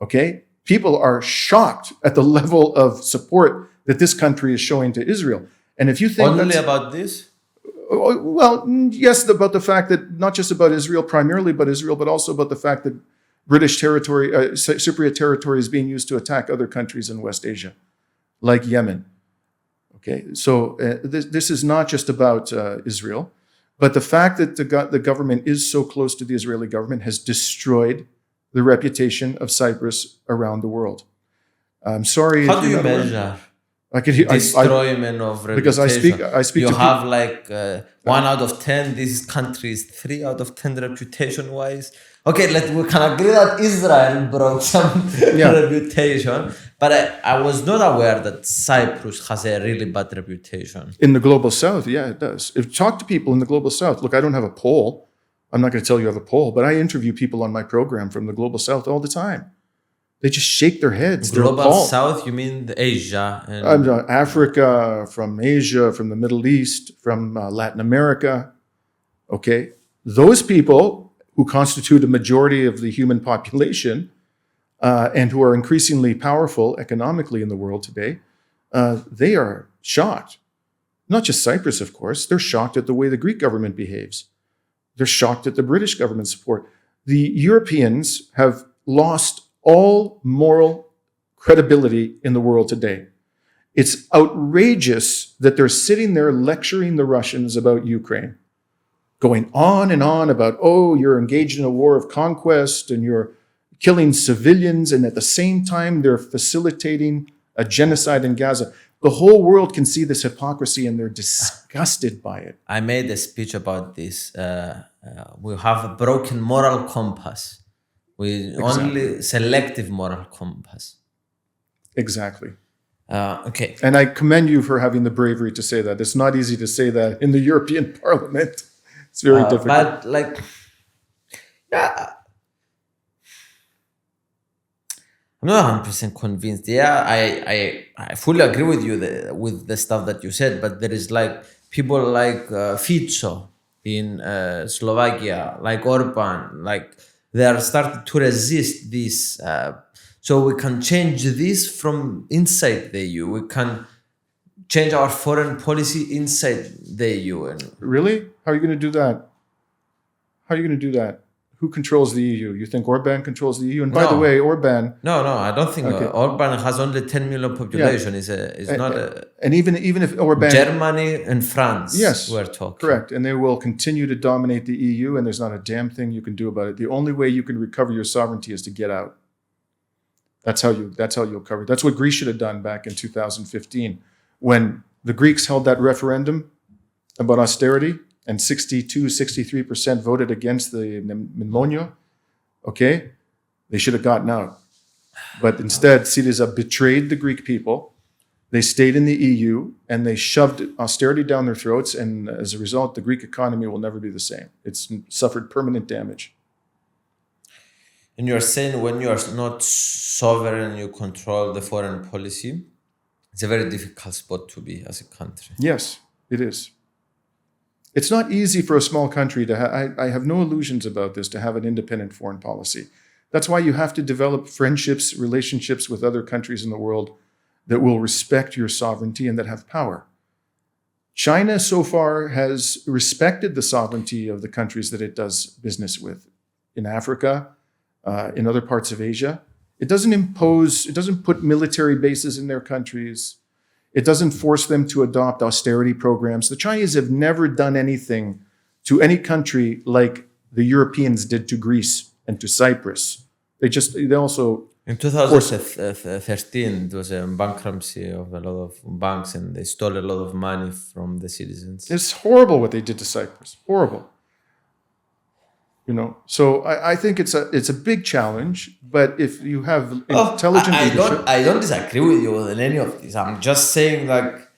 okay? People are shocked at the level of support that this country is showing to Israel. And if you think only about this? Well, yes, about the fact that not just about Israel, primarily about Israel, but also about the fact that British territory, Cypriot territory is being used to attack other countries in West Asia, like Yemen. Okay, so this is not just about Israel, but the fact that the government is so close to the Israeli government has destroyed the reputation of Cyprus around the world. I'm sorry. How do you measure destroyment of reputation? Because I speak you to have like 1 out of 10. This country is 3 out of 10 reputation-wise. Okay, we can agree that Israel broke some reputation, but I was not aware that Cyprus has a really bad reputation. In the global south, yeah, it does. If you talk to people in the global south, look, I don't have a poll. I'm not going to tell you I have a poll, but I interview people on my program from the global south all the time. They just shake their heads. Global south, you mean Asia? Africa, from Asia, from the Middle East, from Latin America. Okay, those people who constitute a majority of the human population and who are increasingly powerful economically in the world today, they are shocked. Not just Cyprus, of course. They're shocked at the way the Greek government behaves. They're shocked at the British government support. The Europeans have lost all moral credibility in the world today. It's outrageous that they're sitting there lecturing the Russians about Ukraine, going on and on about, oh, you're engaged in a war of conquest and you're killing civilians, and at the same time they're facilitating a genocide in Gaza. The whole world can see this hypocrisy and they're disgusted by it. I made a speech about this. We have a broken moral compass. Only selective moral compass. Exactly. Okay. And I commend you for having the bravery to say that. It's not easy to say that in the European Parliament. It's very difficult. But I'm not 100% convinced. Yeah, I fully agree with you with the stuff that you said, but there is like people like Fico in Slovakia, like Orban, like they are starting to resist this. So we can change this from inside the EU. We can change our foreign policy inside the EU. Really? How are you going to do that? How are you going to do that? Who controls the EU? You think Orban controls the EU? And by the way, Orban... No, I don't think Orban has only 10 million population. Yeah. And even if Orban... Germany and France, yes, we're talking. Correct. And they will continue to dominate the EU, and there's not a damn thing you can do about it. The only way you can recover your sovereignty is to get out. That's how you'll cover it. That's what Greece should have done back in 2015. When the Greeks held that referendum about austerity, and 63% voted against the Mnemonia, okay? They should have gotten out. But instead, Syriza betrayed the Greek people. They stayed in the EU, and they shoved austerity down their throats, and as a result, the Greek economy will never be the same. It's suffered permanent damage. And you're saying when you are not sovereign, you control the foreign policy, it's a very difficult spot to be as a country. Yes, it is. It's not easy for a small country to I have no illusions about this, to have an independent foreign policy. That's why you have to develop friendships, relationships with other countries in the world that will respect your sovereignty and that have power. China so far has respected the sovereignty of the countries that it does business with. In Africa, in other parts of Asia. It doesn't put military bases in their countries. It doesn't force them to adopt austerity programs. The Chinese have never done anything to any country like the Europeans did to Greece and to Cyprus. They also... In 2013, it was a bankruptcy of a lot of banks and they stole a lot of money from the citizens. It's horrible what they did to Cyprus. Horrible. So I think it's a big challenge, but if you have intelligent leadership... I don't disagree with you in any of this. I'm just saying, like,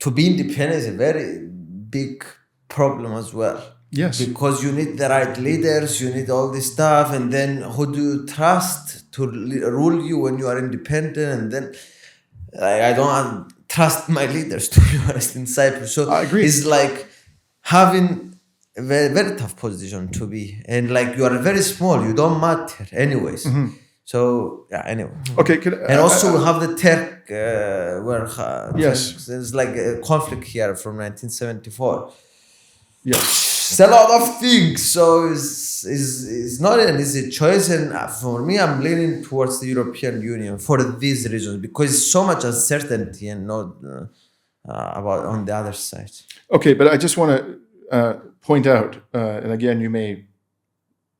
to be independent is a very big problem as well. Yes. Because you need the right leaders, you need all this stuff, and then who do you trust to rule you when you are independent? And then I don't trust my leaders, to be honest, in Cyprus. So I agree. it's like having a very, very tough position to be. And like you are very small, you don't matter anyways. So, yeah, anyway. Okay. And also we have the Turk, where Yes. there's like a conflict here from 1974. Yes. It's a lot of things, so it's not an easy choice. And for me, I'm leaning towards the European Union for these reasons, because it's so much uncertainty and not about on the other side. Okay, but I just want to point out, and again, you may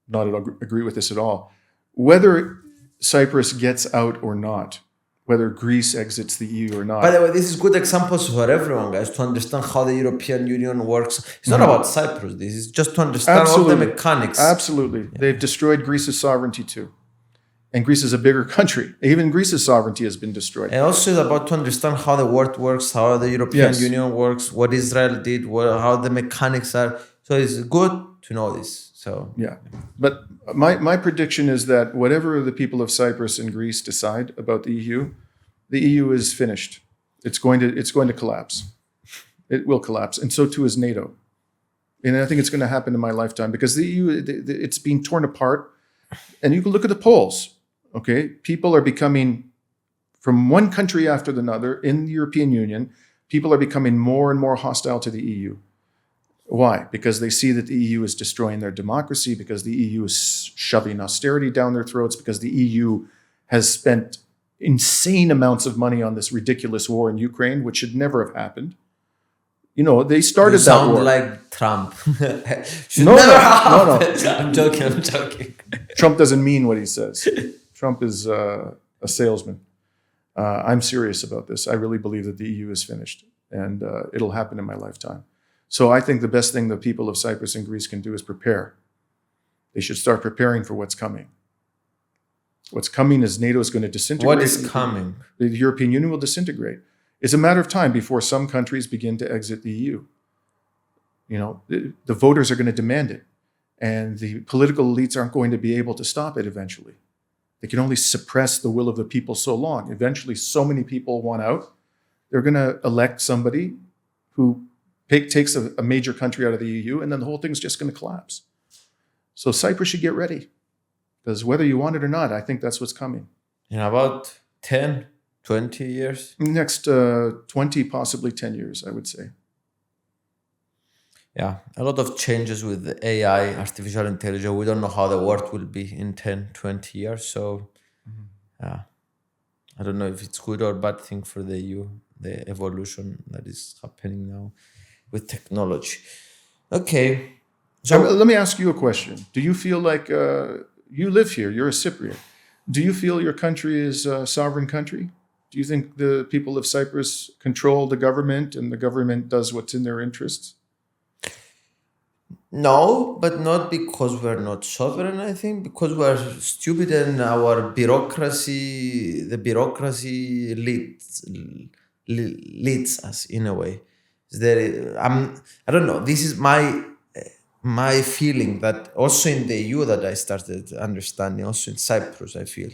not agree with this at all, whether Cyprus gets out or not, whether Greece exits the EU or not. By the way, this is good examples for everyone, guys, to understand how the European Union works. It's not about Cyprus. This is just to understand all the mechanics. Absolutely. Yeah. They've destroyed Greece's sovereignty too. And Greece is a bigger country. Even Greece's sovereignty has been destroyed. And also it's about to understand how the world works, how the European Union works, what Israel did, how the mechanics are. So it's good to know this. So yeah. But my prediction is that whatever the people of Cyprus and Greece decide about the EU is finished. It's going to collapse. It will collapse. And so too is NATO. And I think it's going to happen in my lifetime, because the EU, it's being torn apart. And you can look at the polls. Okay, people are becoming, from one country after another in the European Union, people are becoming more and more hostile to the EU. Why? Because they see that the EU is destroying their democracy, because the EU is shoving austerity down their throats, because the EU has spent insane amounts of money on this ridiculous war in Ukraine, which should never have happened. You know, they started that war. You sound like Trump. No. I'm joking. Trump doesn't mean what he says. Trump is a salesman. I'm serious about this. I really believe that the EU is finished, and it'll happen in my lifetime. So I think the best thing the people of Cyprus and Greece can do is prepare. They should start preparing for what's coming. What's coming is NATO is going to disintegrate. What is coming? The European Union will disintegrate. It's a matter of time before some countries begin to exit the EU. You know, the voters are going to demand it. And the political elites aren't going to be able to stop it eventually. They can only suppress the will of the people so long. Eventually, so many people want out. They're going to elect somebody who takes a major country out of the EU, and then the whole thing's just going to collapse. So Cyprus should get ready. Because whether you want it or not, I think that's what's coming. In about 10, 20 years? Next 20, possibly 10 years, I would say. Yeah, a lot of changes with the AI, artificial intelligence. We don't know how the world will be in 10, 20 years. So, yeah, I don't know if it's good or bad thing for the EU, the evolution that is happening now with technology. Okay. So let me ask you a question. Do you feel like you live here, you're a Cypriot. Do you feel your country is a sovereign country? Do you think the people of Cyprus control the government and the government does what's in their interests? No, but not because we're not sovereign, I think, because we're stupid and our bureaucracy, the bureaucracy leads us in a way. I don't know, this is my feeling that also in the EU that I started understanding, also in Cyprus, I feel,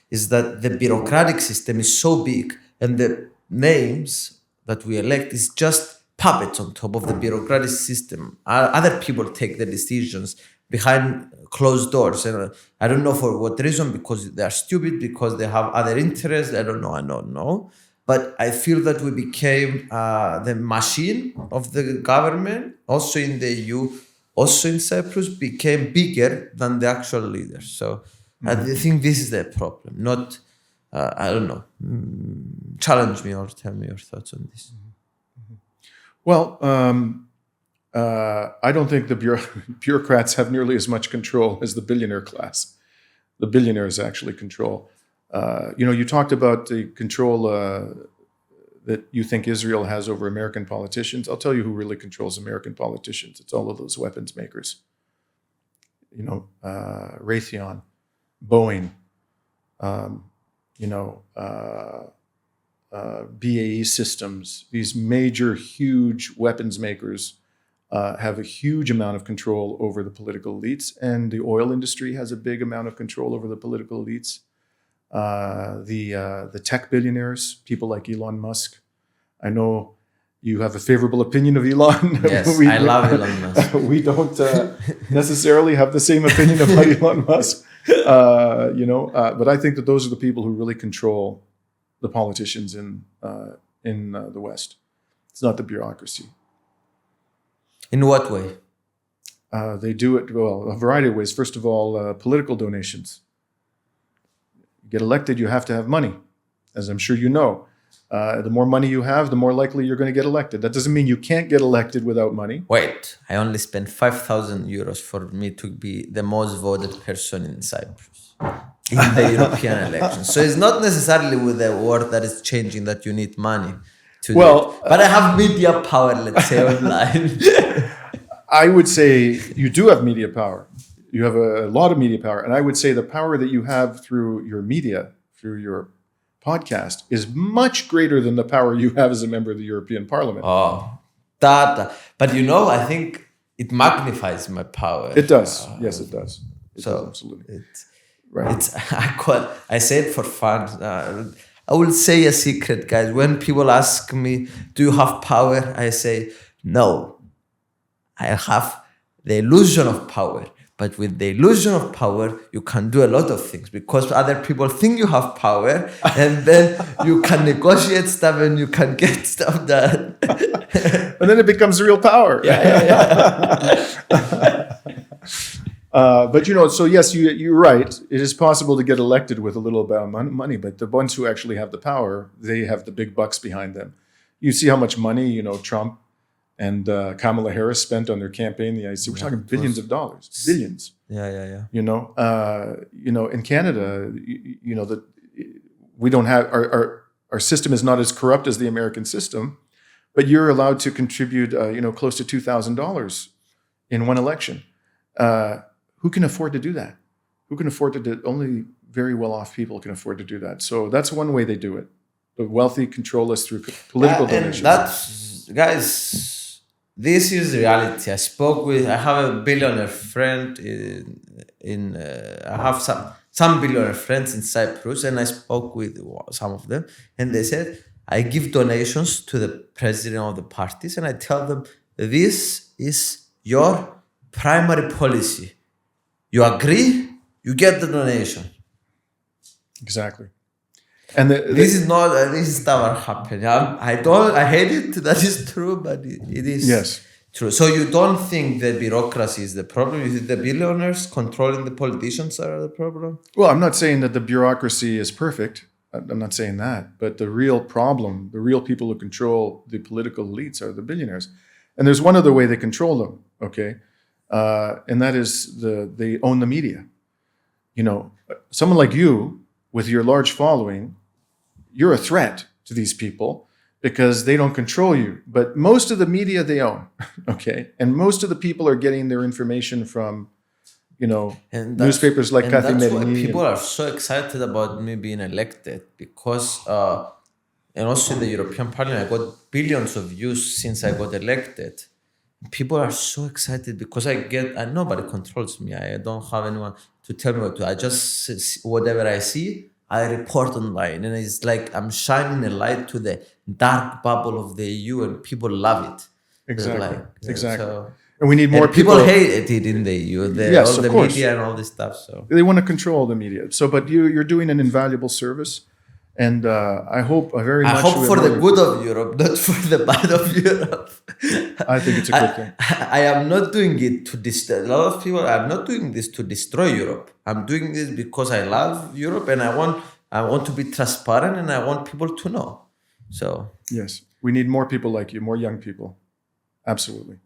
is that the bureaucratic system is so big and the names that we elect is just puppets on top of the bureaucratic system. Other people take the decisions behind closed doors. And I don't know for what reason, because they are stupid, because they have other interests. I don't know. But I feel that we became the machine of the government, also in the EU, also in Cyprus, became bigger than the actual leaders. So I think this is the problem, not, I don't know, challenge me or tell me your thoughts on this. Well, I don't think the bureaucrats have nearly as much control as the billionaire class. The billionaires actually control. You talked about the control that you think Israel has over American politicians. I'll tell you who really controls American politicians. It's all of those weapons makers. Raytheon, Boeing, BAE Systems, these major, huge weapons makers have a huge amount of control over the political elites, and the oil industry has a big amount of control over the political elites. The tech billionaires, people like Elon Musk. I know you have a favorable opinion of Elon. Yes, I love Elon Musk. We don't necessarily have the same opinion about Elon Musk, but I think that those are the people who really control the politicians in the West. It's not the bureaucracy. In what way? They do it, well, a variety of ways. First of all, political donations. You get elected, you have to have money, as I'm sure you know. The more money you have, the more likely you're going to get elected. That doesn't mean you can't get elected without money. Wait, I only spent 5,000 euros for me to be the most voted person in Cyprus in the European elections. So it's not necessarily with the word that is changing that you need money to do it. But I have media power, let's say, online. I would say you do have media power. You have a lot of media power. And I would say the power that you have through your media, through your podcast, is much greater than the power you have as a member of the European Parliament. Oh, but I think it magnifies my power. It does. Yes, it does. It does, absolutely. Right. I say it for fun. I will say a secret, guys. When people ask me, do you have power? I say, no. I have the illusion of power. But with the illusion of power, you can do a lot of things because other people think you have power, and then you can negotiate stuff and you can get stuff done. And then it becomes real power. Yeah. But so yes, you're right. It is possible to get elected with a little amount of money, but the ones who actually have the power, they have the big bucks behind them. You see how much money, Trump and Kamala Harris spent on their campaign. We're talking billions of dollars, billions. Yeah. In Canada, that we don't have our system is not as corrupt as the American system, but you're allowed to contribute, close to $2,000 in one election. Who can afford to do that? Who can afford to do? Only very well-off people can afford to do that. So that's one way they do it. The wealthy control us through political donations. Guys. This is reality. I have a billionaire friend I have some billionaire friends in Cyprus, and I spoke with some of them, and they said, I give donations to the president of the parties, and I tell them, this is your primary policy. You agree, you get the donation. Exactly. And this is never happening. I hate it. That is true, but it is true. So you don't think the bureaucracy is the problem? You think the billionaires controlling the politicians are the problem? Well, I'm not saying that the bureaucracy is perfect. I'm not saying that. But the real problem, the real people who control the political elites are the billionaires. And there's one other way they control them, okay? And that is they own the media. Someone like you, with your large following, you're a threat to these people because they don't control you. But most of the media they own, okay? And most of the people are getting their information from, newspapers like Cathy Medini. People are so excited about me being elected because, and also in the European Parliament, I got billions of views since I got elected. People are so excited because nobody controls me. I don't have anyone to tell me what to do. I just, whatever I see, I report online, and it's like I'm shining a light to the dark bubble of the EU, and people love it. Exactly. Exactly. So, and we need more people. People hate it in the EU. All the media and all this stuff. So they want to control the media. But you're doing an invaluable service. And I hope very much. I hope for the good of Europe, not for the bad of Europe. I think it's a good thing. I am not doing it to destroy. A lot of people. I'm not doing this to destroy Europe. I'm doing this because I love Europe, and I want to be transparent, and I want people to know. So yes, we need more people like you, more young people. Absolutely.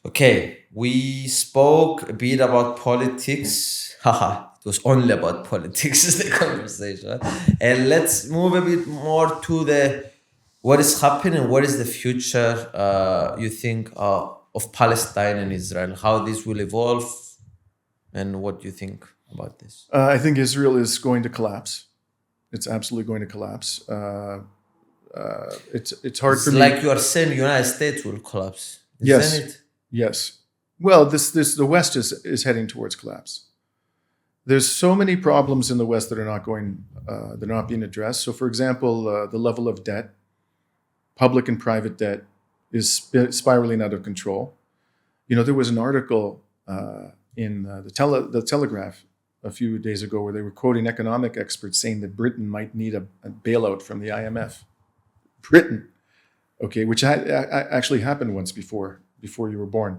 Okay, we spoke a bit about politics. Haha. It was only about politics is the conversation. And let's move a bit more to what is happening, what is the future, you think, of Palestine and Israel, how this will evolve, and what do you think about this? I think Israel is going to collapse. It's absolutely going to collapse. It's hard for me. Like you are saying, the United States will collapse. Yes. Isn't it? Yes. Well, the West is heading towards collapse. There's so many problems in the West that are they're not being addressed. So, for example, the level of debt, public and private debt, is spiraling out of control. There was an article in the Telegraph a few days ago where they were quoting economic experts saying that Britain might need a bailout from the IMF. Britain, okay, which actually happened once before you were born.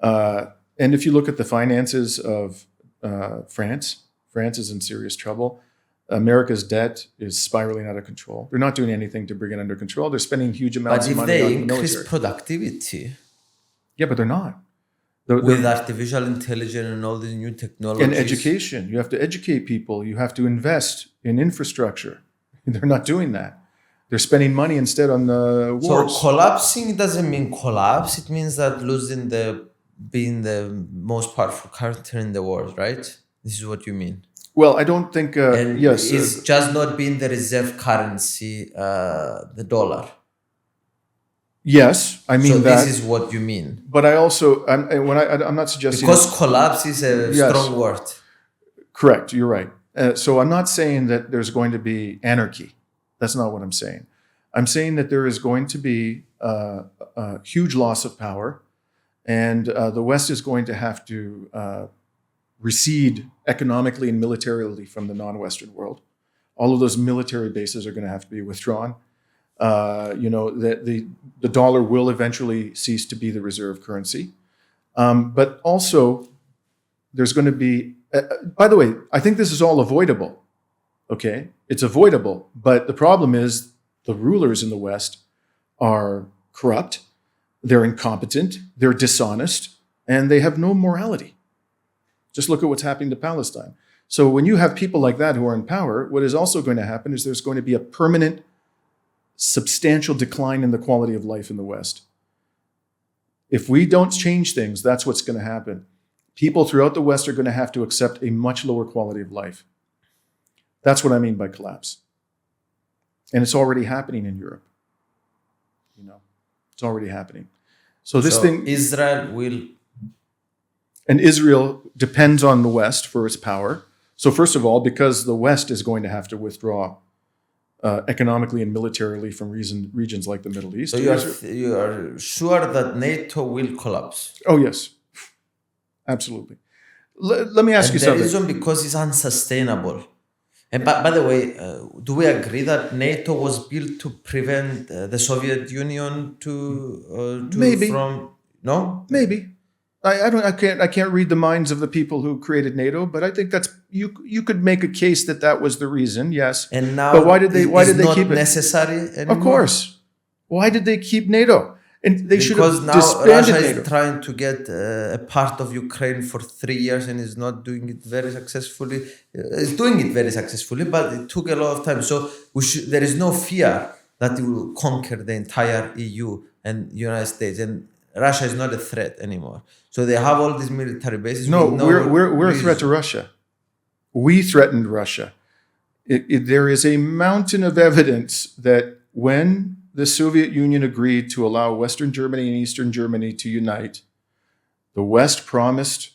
And if you look at the finances of France is in serious trouble. America's debt is spiraling out of control. They're not doing anything to bring it under control. They're spending huge amounts of money on the military. But if they increase productivity... Yeah, but they're not. With artificial intelligence and all these new technologies. And education. You have to educate people. You have to invest in infrastructure. They're not doing that. They're spending money instead on the wars. So collapsing doesn't mean collapse. It means that being the most powerful country in the world, right? This is what you mean. Well, I don't think... yes. It's just not being the reserve currency, the dollar. Yes, I mean that. So this is what you mean. But I also... I'm not suggesting... Because collapse is a strong word. Correct, you're right. So I'm not saying that there's going to be anarchy. That's not what I'm saying. I'm saying that there is going to be a huge loss of power, and the West is going to have to recede economically and militarily from the non-Western world. All of those military bases are going to have to be withdrawn. The dollar will eventually cease to be the reserve currency. But also, there's going to be... by the way, I think this is all avoidable. Okay? It's avoidable. But the problem is the rulers in the West are corrupt, they're incompetent, they're dishonest, and they have no morality. Just look at what's happening to Palestine. So when you have people like that who are in power, what is also going to happen is there's going to be a permanent, substantial decline in the quality of life in the West. If we don't change things, that's what's going to happen. People throughout the West are going to have to accept a much lower quality of life. That's what I mean by collapse. And it's already happening in Europe. It's already happening. So Israel will... And Israel depends on the West for its power. So first of all, because the West is going to have to withdraw economically and militarily from regions like the Middle East. So you are sure that NATO will collapse? Oh, yes. Absolutely. Let me ask you something. The reason because it's unsustainable. And by the way, do we agree that NATO was built to prevent the Soviet Union Maybe. from... No? Maybe. I can't read the minds of the people who created NATO, but I think that's you could make a case that was the reason. Yes. And now, but why did they keep it necessary anymore? Of course. Why did they keep NATO? And they should have disbanded Russia NATO. is trying to get a part of Ukraine for 3 years and is not doing it very successfully. It's doing it very successfully, but it took a lot of time. So there is no fear that it will conquer the entire EU and United States. And Russia is not a threat anymore. So they have all these military bases. No, we're a threat to Russia. We threatened Russia. There is a mountain of evidence that when the Soviet Union agreed to allow Western Germany and Eastern Germany to unite, the West promised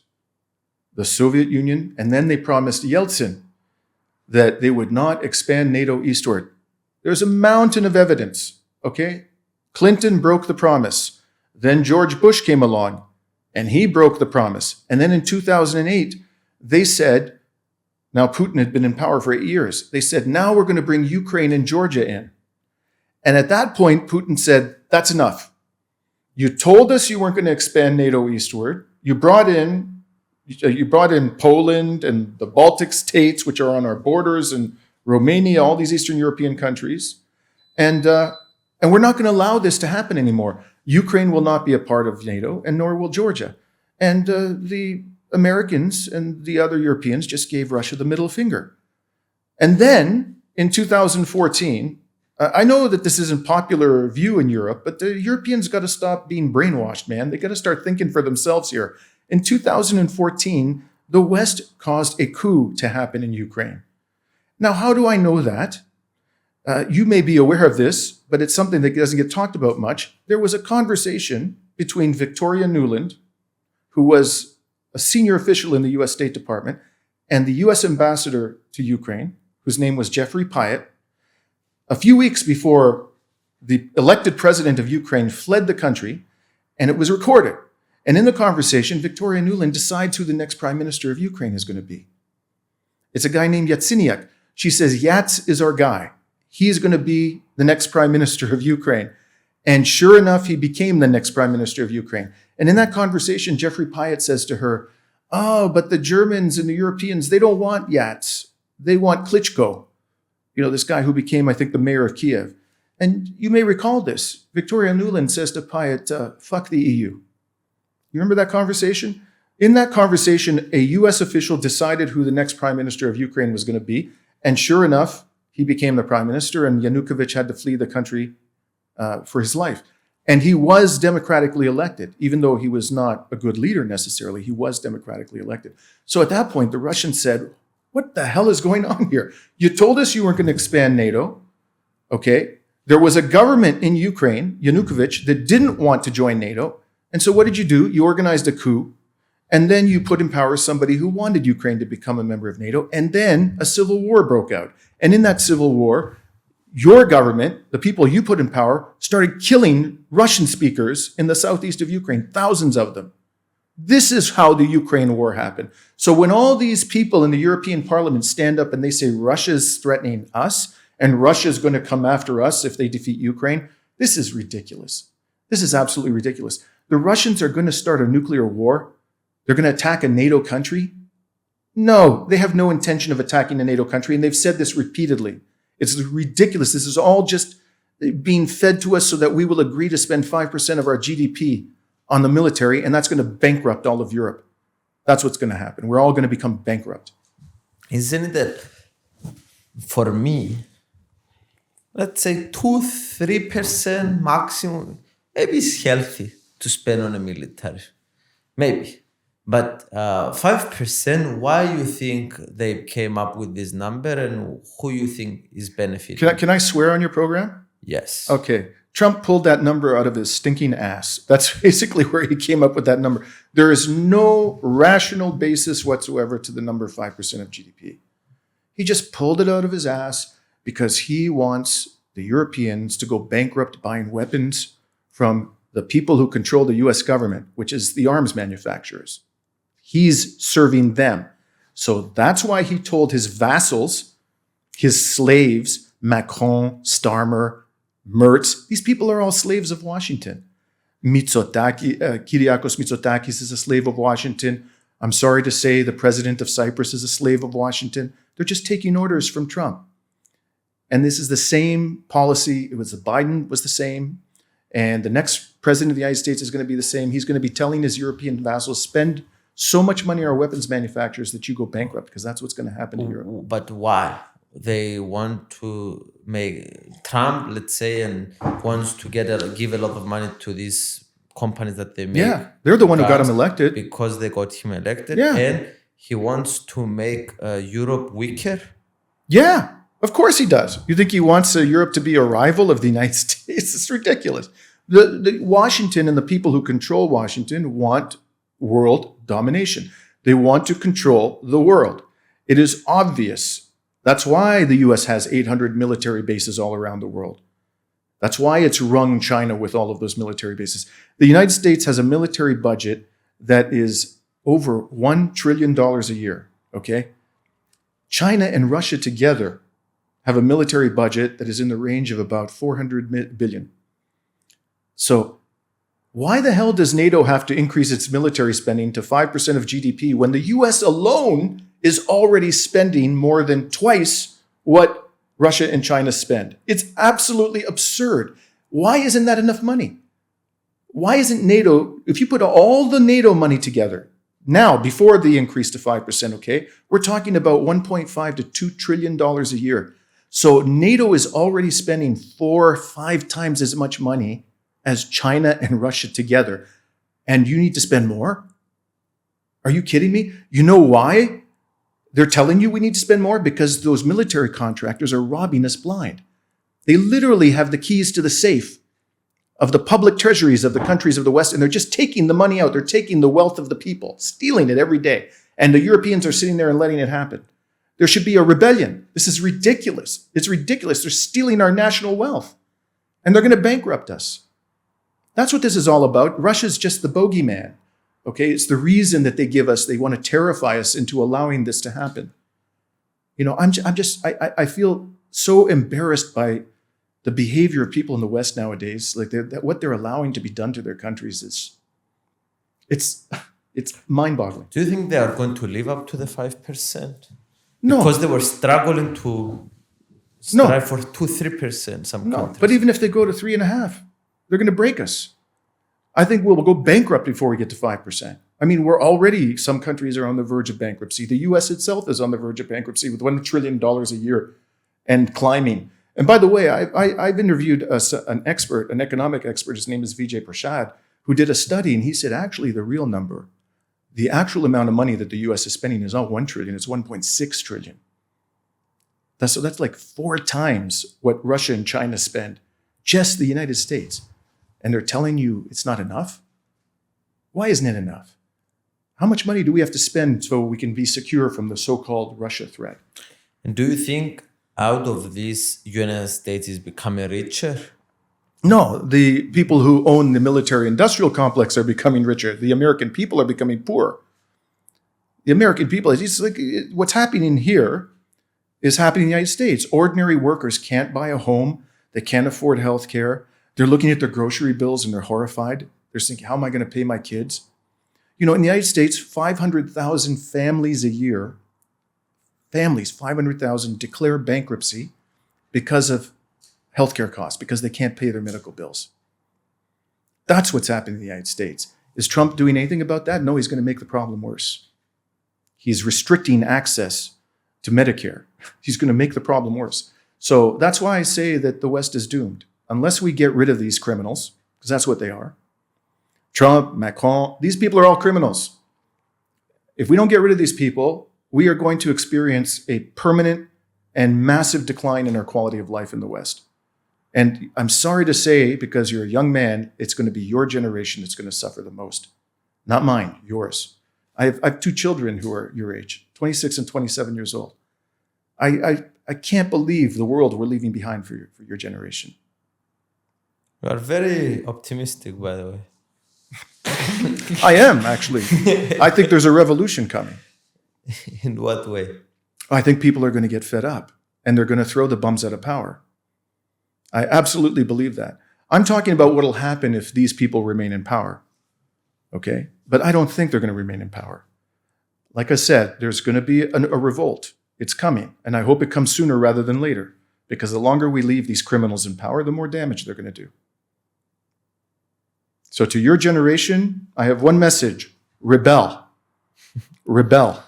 the Soviet Union, and then they promised Yeltsin that they would not expand NATO eastward. There's a mountain of evidence, okay? Clinton broke the promise. Then George Bush came along, and he broke the promise. And then in 2008, they said, now Putin had been in power for 8 years, they said, now we're going to bring Ukraine and Georgia in. And at that point, Putin said, that's enough. You told us you weren't going to expand NATO eastward. You brought in Poland and the Baltic states, which are on our borders, and Romania, all these Eastern European countries. And we're not going to allow this to happen anymore. Ukraine will not be a part of NATO, and nor will Georgia. And the Americans and the other Europeans just gave Russia the middle finger. And then, in 2014, I know that this isn't popular view in Europe, but the Europeans got to stop being brainwashed, man. They got to start thinking for themselves here. In 2014, the West caused a coup to happen in Ukraine. Now, how do I know that? You may be aware of this, but it's something that doesn't get talked about much. There was a conversation between Victoria Nuland, who was a senior official in the U.S. State Department, and the U.S. ambassador to Ukraine, whose name was Jeffrey Pyatt, a few weeks before the elected president of Ukraine fled the country, and it was recorded. And in the conversation, Victoria Nuland decides who the next prime minister of Ukraine is going to be. It's a guy named Yatsenyuk. She says, Yats is our guy. He's going to be the next prime minister of Ukraine. And sure enough, he became the next prime minister of Ukraine. And in that conversation, Jeffrey Pyatt says to her, oh, but the Germans and the Europeans, they don't want Yats. They want Klitschko. You know, this guy who became, I think, the mayor of Kiev. And you may recall this. Victoria Nuland says to Pyatt, fuck the EU. You remember that conversation? In that conversation, a U.S. official decided who the next prime minister of Ukraine was going to be. And sure enough, he became the prime minister, and Yanukovych had to flee the country for his life. And he was democratically elected, even though he was not a good leader necessarily. He was democratically elected. So at that point, the Russians said, what the hell is going on here? You told us you weren't going to expand NATO. Okay. There was a government in Ukraine, Yanukovych, that didn't want to join NATO. And so what did you do? You organized a coup. And then you put in power somebody who wanted Ukraine to become a member of NATO. And then a civil war broke out. And in that civil war, your government, the people you put in power, started killing Russian speakers in the southeast of Ukraine, thousands of them. This is how the Ukraine war happened. So when all these people in the European Parliament stand up and they say Russia's threatening us and Russia's going to come after us if they defeat Ukraine, this is ridiculous. This is absolutely ridiculous. The Russians are going to start a nuclear war. They're going to attack a NATO country. No, they have no intention of attacking a NATO country, and they've said this repeatedly. It's ridiculous. This is all just being fed to us so that we will agree to spend 5% of our GDP on the military, and that's going to bankrupt all of Europe. That's what's going to happen. We're all going to become bankrupt. Isn't it that, for me, let's say 2-3% maximum, maybe it's healthy to spend on a military. Maybe. But 5%, why you think they came up with this number and who you think is benefiting? Can I swear on your program? Yes. Okay. Trump pulled that number out of his stinking ass. That's basically where he came up with that number. There is no rational basis whatsoever to the number 5% of GDP. He just pulled it out of his ass because he wants the Europeans to go bankrupt buying weapons from the people who control the US government, which is the arms manufacturers. He's serving them. So that's why he told his vassals, his slaves, Macron, Starmer, Merz, these people are all slaves of Washington. Kyriakos Mitsotakis is a slave of Washington. I'm sorry to say the president of Cyprus is a slave of Washington. They're just taking orders from Trump. And this is the same policy. It was Biden was the same. And the next president of the United States is going to be the same. He's going to be telling his European vassals, spend so much money on our weapons manufacturers that you go bankrupt, because that's what's going to happen to Europe. But why? They want to make Trump, let's say, and wants to give a lot of money to these companies that they make. Yeah, they're the one who got him elected. Because they got him elected. Yeah. And he wants to make Europe weaker. Yeah, of course he does. You think he wants Europe to be a rival of the United States? It's ridiculous. The Washington and the people who control Washington want world domination. They want to control the world. It is obvious. That's why the US has 800 military bases all around the world. That's why it's rung China with all of those military bases. The United States has a military budget that is over $1 trillion a year, okay? China and Russia together have a military budget that is in the range of about 400 billion. So why the hell does NATO have to increase its military spending to 5% of GDP when the US alone is already spending more than twice what Russia and China spend? It's absolutely absurd. Why isn't that enough money? Why isn't NATO, if you put all the NATO money together, now, before the increase to 5%, okay, we're talking about $1.5 to $2 trillion a year. So NATO is already spending 4 or 5 times as much money as China and Russia together. And you need to spend more? Are you kidding me? You know why? They're telling you we need to spend more because those military contractors are robbing us blind. They literally have the keys to the safe of the public treasuries of the countries of the West, and they're just taking the money out. They're taking the wealth of the people, stealing it every day. And the Europeans are sitting there and letting it happen. There should be a rebellion. This is ridiculous. It's ridiculous. They're stealing our national wealth, and they're going to bankrupt us. That's what this is all about. Russia's just the bogeyman. Okay, it's the reason that they give us, they want to terrify us into allowing this to happen. You know, I feel so embarrassed by the behavior of people in the West nowadays. Like what they're allowing to be done to their countries is, it's mind-boggling. Do you think they are going to live up to the 5%? No. Because they were struggling to strive for 2-3%, some countries. But even if they go to 3.5%, they're going to break us. I think we'll go bankrupt before we get to 5%. I mean, some countries are on the verge of bankruptcy. The US itself is on the verge of bankruptcy with $1 trillion a year and climbing. And by the way, I've interviewed an economic expert, his name is Vijay Prashad, who did a study, and he said, actually, the real number, the actual amount of money that the US is spending is not 1 trillion, it's 1.6 trillion. That's like 4 times what Russia and China spend, just the United States. And they're telling you it's not enough? Why isn't it enough? How much money do we have to spend so we can be secure from the so-called Russia threat? And do you think out of this, United States is becoming richer? No, the people who own the military-industrial complex are becoming richer. The American people are becoming poor. The American people, it's like what's happening here is happening in the United States. Ordinary workers can't buy a home. They can't afford health care. They're looking at their grocery bills and they're horrified. They're thinking, how am I going to pay my kids? You know, in the United States, 500,000 families a year, 500,000 declare bankruptcy because of healthcare costs, because they can't pay their medical bills. That's what's happening in the United States. Is Trump doing anything about that? No, he's going to make the problem worse. He's restricting access to Medicare. He's going to make the problem worse. So that's why I say that the West is doomed. Unless we get rid of these criminals, because that's what they are. Trump, Macron, these people are all criminals. If we don't get rid of these people, we are going to experience a permanent and massive decline in our quality of life in the West. And I'm sorry to say, because you're a young man, it's going to be your generation that's going to suffer the most. Not mine, yours. I have 2 children who are your age, 26 and 27 years old. I can't believe the world we're leaving behind for your generation. You are very optimistic, by the way. I am, actually. I think there's a revolution coming. In what way? I think people are going to get fed up and they're going to throw the bums out of power. I absolutely believe that. I'm talking about what will happen if these people remain in power. Okay? But I don't think they're going to remain in power. Like I said, there's going to be a revolt. It's coming. And I hope it comes sooner rather than later. Because the longer we leave these criminals in power, the more damage they're going to do. So to your generation, I have one message. Rebel. Rebel.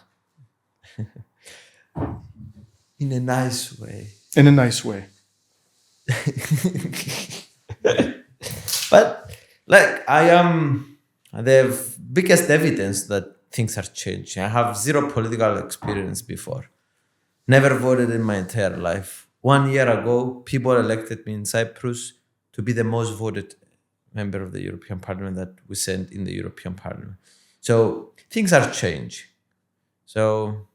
In a nice way. In a nice way. But like I am the biggest evidence that things are changing. I have 0 political experience before. Never voted in my entire life. 1 year ago, people elected me in Cyprus to be the most voted member of the European Parliament that we sent in the European Parliament. So things are changing. So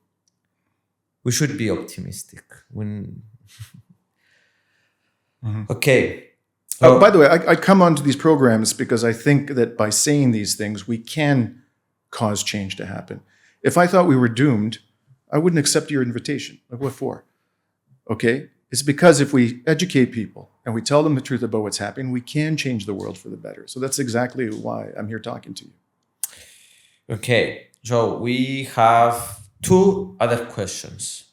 we should be optimistic. Okay. Oh, by the way, I come onto these programs because I think that by saying these things, we can cause change to happen. If I thought we were doomed, I wouldn't accept your invitation. Like, what for? Okay? It's because if we educate people and we tell them the truth about what's happening, we can change the world for the better. So that's exactly why I'm here talking to you. Okay. So we have 2 other questions.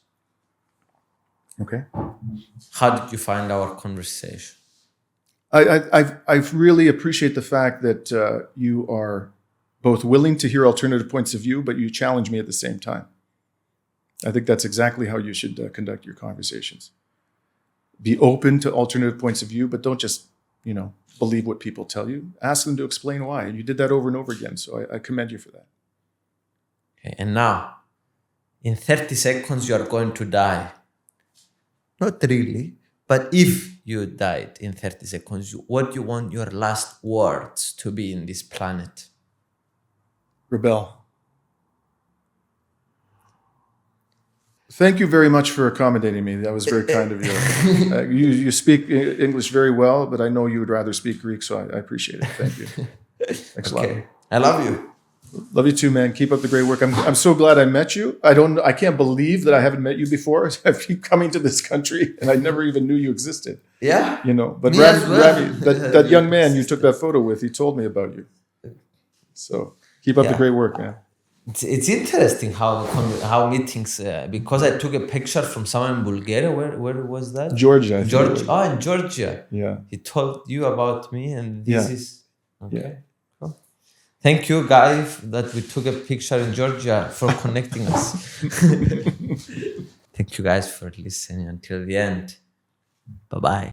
Okay. How did you find our conversation? I really appreciate the fact that you are both willing to hear alternative points of view, but you challenge me at the same time. I think that's exactly how you should conduct your conversations. Be open to alternative points of view, but don't just, believe what people tell you. Ask them to explain why. And you did that over and over again, so I commend you for that. Okay, and now, in 30 seconds you are going to die. Not really, but if you died in 30 seconds, what you want your last words to be in this planet? Rebel. Thank you very much for accommodating me. That was very kind of you. You speak English very well, but I know you would rather speak Greek, so I appreciate it. Thank you. Thanks a lot. I love you. Love you too, man. Keep up the great work. I'm so glad I met you. I can't believe that I haven't met you before. I keep coming to this country, and I never even knew you existed. Yeah. But Rami, that young man you took that photo with, he told me about you. So keep up the great work, man. It's interesting how meetings, because I took a picture from someone in Bulgaria. Where was that? Georgia. In Georgia. Yeah. He told you about me, and this is okay. Yeah. Cool. Thank you, guys, that we took a picture in Georgia for connecting us. Thank you guys for listening until the end. Bye-bye.